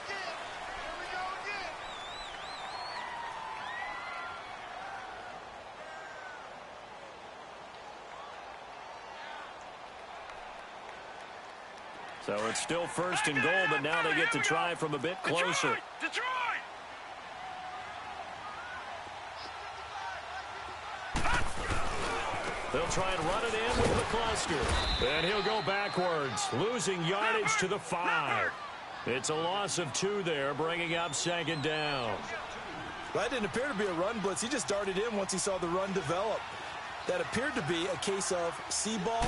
So it's still 1st and goal, but now they get to try from a bit closer. Detroit! They'll try and run it in with McCluster. And he'll go backwards, losing yardage to the 5. It's a loss of 2 there, bringing up 2nd down. That didn't appear to be a run blitz. He just darted in once he saw the run develop. That appeared to be a case of see ball,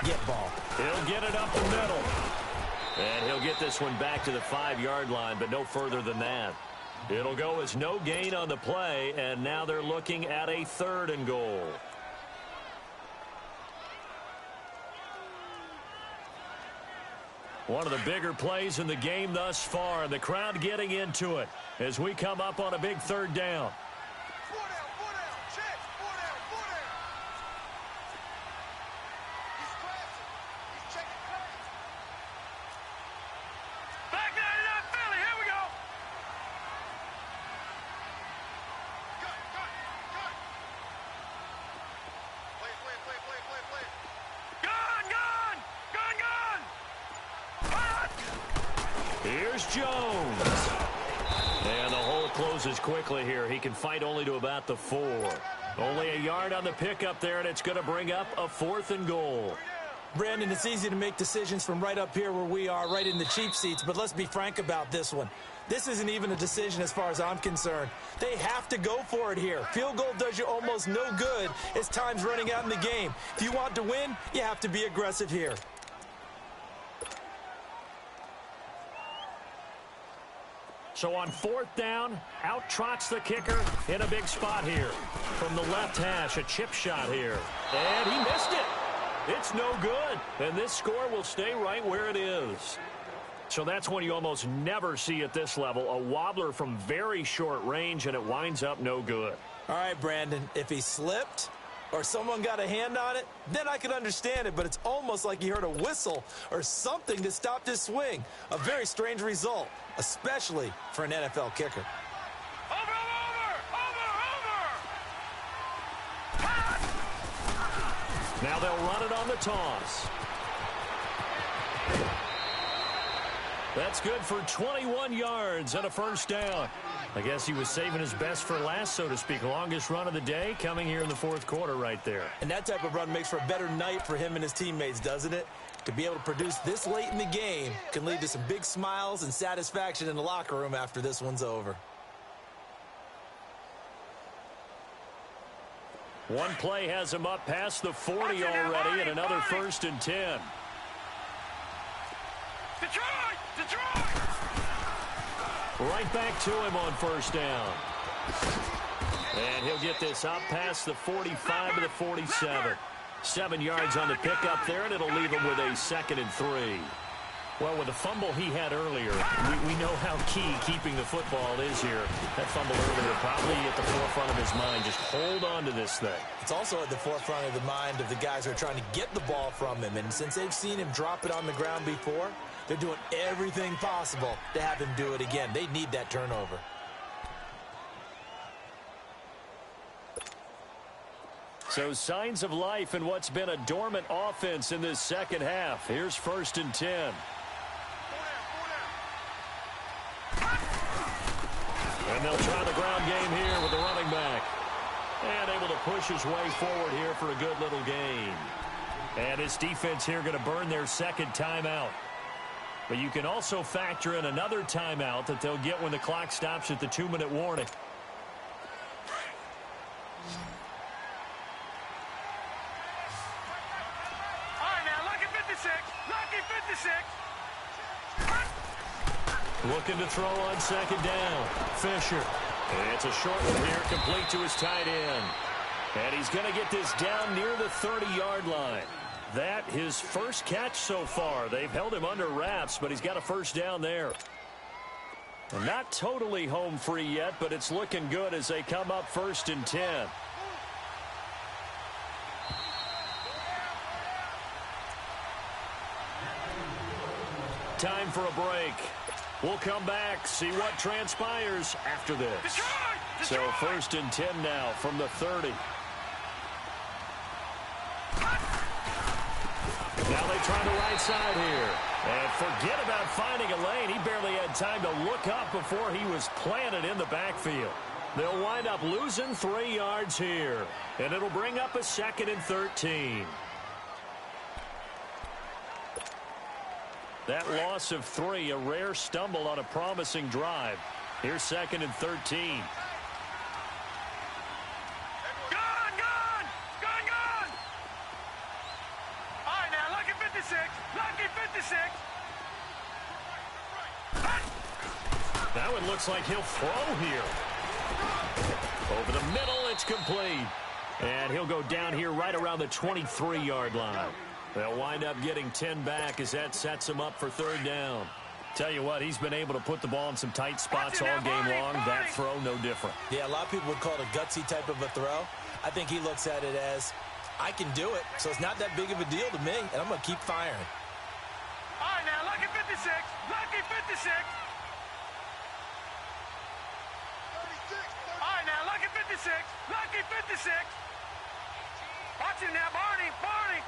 get ball. He'll get it up the middle. And he'll get this one back to the 5-yard line, but no further than that. It'll go as no gain on the play, and now they're looking at a 3rd and goal. One of the bigger plays in the game thus far, and the crowd getting into it as we come up on a big 3rd down. Here's Jones. And the hole closes quickly here. He can fight only to about the 4. Only a yard on the pickup there, and it's going to bring up a 4th and goal. Brandon, it's easy to make decisions from right up here where we are, right in the cheap seats, but let's be frank about this one. This isn't even a decision as far as I'm concerned. They have to go for it here. Field goal does you almost no good as time's running out in the game. If you want to win, you have to be aggressive here. So on 4th down, out trots the kicker in a big spot here. From the left hash, a chip shot here. And he missed it. It's no good. And this score will stay right where it is. So that's one you almost never see at this level. A wobbler from very short range, and it winds up no good. All right, Brandon, if he slipped or someone got a hand on it, then I could understand it, but it's almost like he heard a whistle or something that stopped his swing. A very strange result, especially for an NFL kicker. Now they'll run it on the toss. That's good for 21 yards and a first down. I guess he was saving his best for last, so to speak. Longest run of the day coming here in the fourth quarter right there. And that type of run makes for a better night for him and his teammates, doesn't it? To be able to produce this late in the game can lead to some big smiles and satisfaction in the locker room after this one's over. One play has him up past the 40 already, and another 1st and 10. Detroit! Right back to him on 1st down. And he'll get this up past the 45 to the 47. 7 yards on the pickup there, and it'll leave him with a 2nd and 3. Well, with the fumble he had earlier, we know how key keeping the football is here. That fumble earlier probably at the forefront of his mind. Just hold on to this thing. It's also at the forefront of the mind of the guys who are trying to get the ball from him. And since they've seen him drop it on the ground before, they're doing everything possible to have him do it again. They need that turnover. So signs of life in what's been a dormant offense in this second half. Here's 1st and 10. And they'll try the ground game here with the running back. And able to push his way forward here for a good little gain. And this defense here going to burn their 2nd timeout. But you can also factor in another timeout that they'll get when the clock stops at the 2-minute warning. All right, now, lucky 56. Lucky 56. Looking to throw on 2nd down. Fisher. And it's a short one here, complete to his tight end. And he's going to get this down near the 30-yard line. That his first catch so far. They've held him under wraps, but he's got a 1st down there. And not totally home free yet, but it's looking good as they come up 1st and 10. Time for a break. We'll come back, see what transpires after this. So 1st and 10 now from the 30. Now they try the right side here. And forget about finding a lane. He barely had time to look up before he was planted in the backfield. They'll wind up losing 3 yards here. And it'll bring up a 2nd and 13. That loss of 3, a rare stumble on a promising drive. Here's 2nd and 13. That one looks like he'll throw here. Over the middle, it's complete. And he'll go down here right around the 23-yard line. They'll wind up getting 10 back as that sets him up for 3rd down. Tell you what, he's been able to put the ball in some tight spots all game long. That throw, no different. Yeah, a lot of people would call it a gutsy type of a throw. I think he looks at it as, I can do it, so it's not that big of a deal to me, and I'm going to keep firing. All right, now, lucky 56. Lucky 56. All right, now, lucky 56. Lucky 56. Watch him now, Barney. Barney.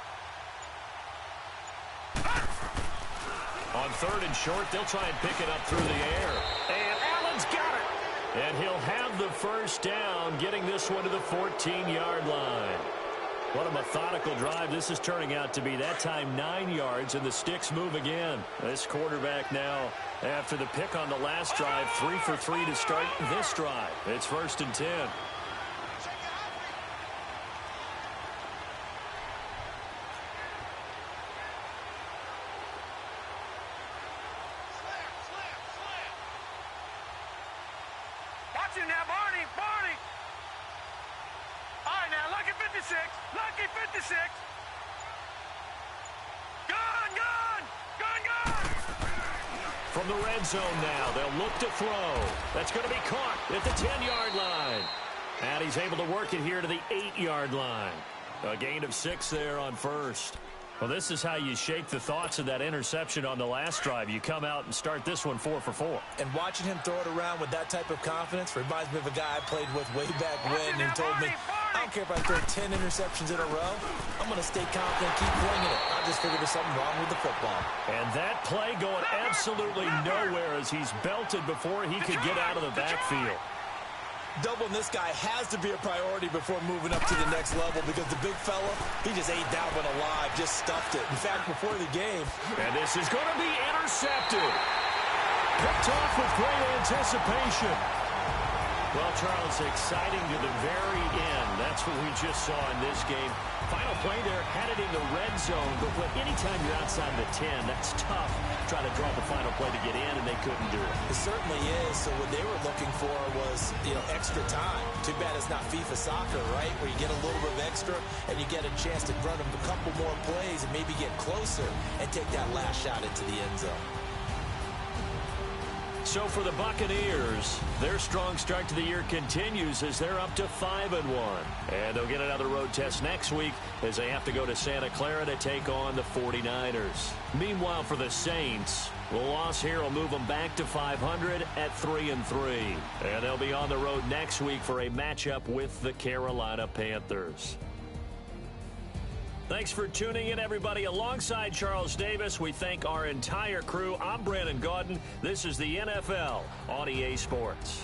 On 3rd and short, they'll try and pick it up through the air. And Allen's got it. And he'll have the 1st down, getting this one to the 14-yard line. What a methodical drive this is turning out to be. That time 9 yards, and the sticks move again. This quarterback now, after the pick on the last drive, 3 for 3 to start this drive. It's 1st and 10. Watch him now, Barney. Barney. All right, now, lucky 56. Lucky 56. Gone, gone. Gone, gone. From the red zone now, they'll look to throw. That's going to be caught at the 10-yard line. And he's able to work it here to the 8-yard line. A gain of 6 there on 1st. Well, this is how you shake the thoughts of that interception on the last drive. You come out and start this one 4 for 4. And watching him throw it around with that type of confidence reminds me of a guy I played with way back when who told me, I don't care if I throw 10 interceptions in a row. I'm going to stay confident, keep flinging it. I just figured there's something wrong with the football. And that play going absolutely nowhere as he's belted before he could get out of the backfield. Doubling this guy has to be a priority before moving up to the next level because the big fella, he just ate that one alive, just stuffed it. In fact, before the game. And this is going to be intercepted. Picked off with great anticipation. Well, Charles, exciting to the very end. That's what we just saw in this game. Final play there, had it in the red zone, but anytime you're outside the 10, that's tough. Trying to draw the final play to get in, and they couldn't do it. It certainly is. So what they were looking for was, extra time. Too bad it's not FIFA soccer, right, where you get a little bit of extra and you get a chance to run a couple more plays and maybe get closer and take that last shot into the end zone. So for the Buccaneers, their strong start to the year continues as they're up to 5-1. And they'll get another road test next week as they have to go to Santa Clara to take on the 49ers. Meanwhile, for the Saints, the loss here will move them back to 500 at 3-3. And they'll be on the road next week for a matchup with the Carolina Panthers. Thanks for tuning in, everybody. Alongside Charles Davis, we thank our entire crew. I'm Brandon Gaudin. This is the NFL on EA Sports.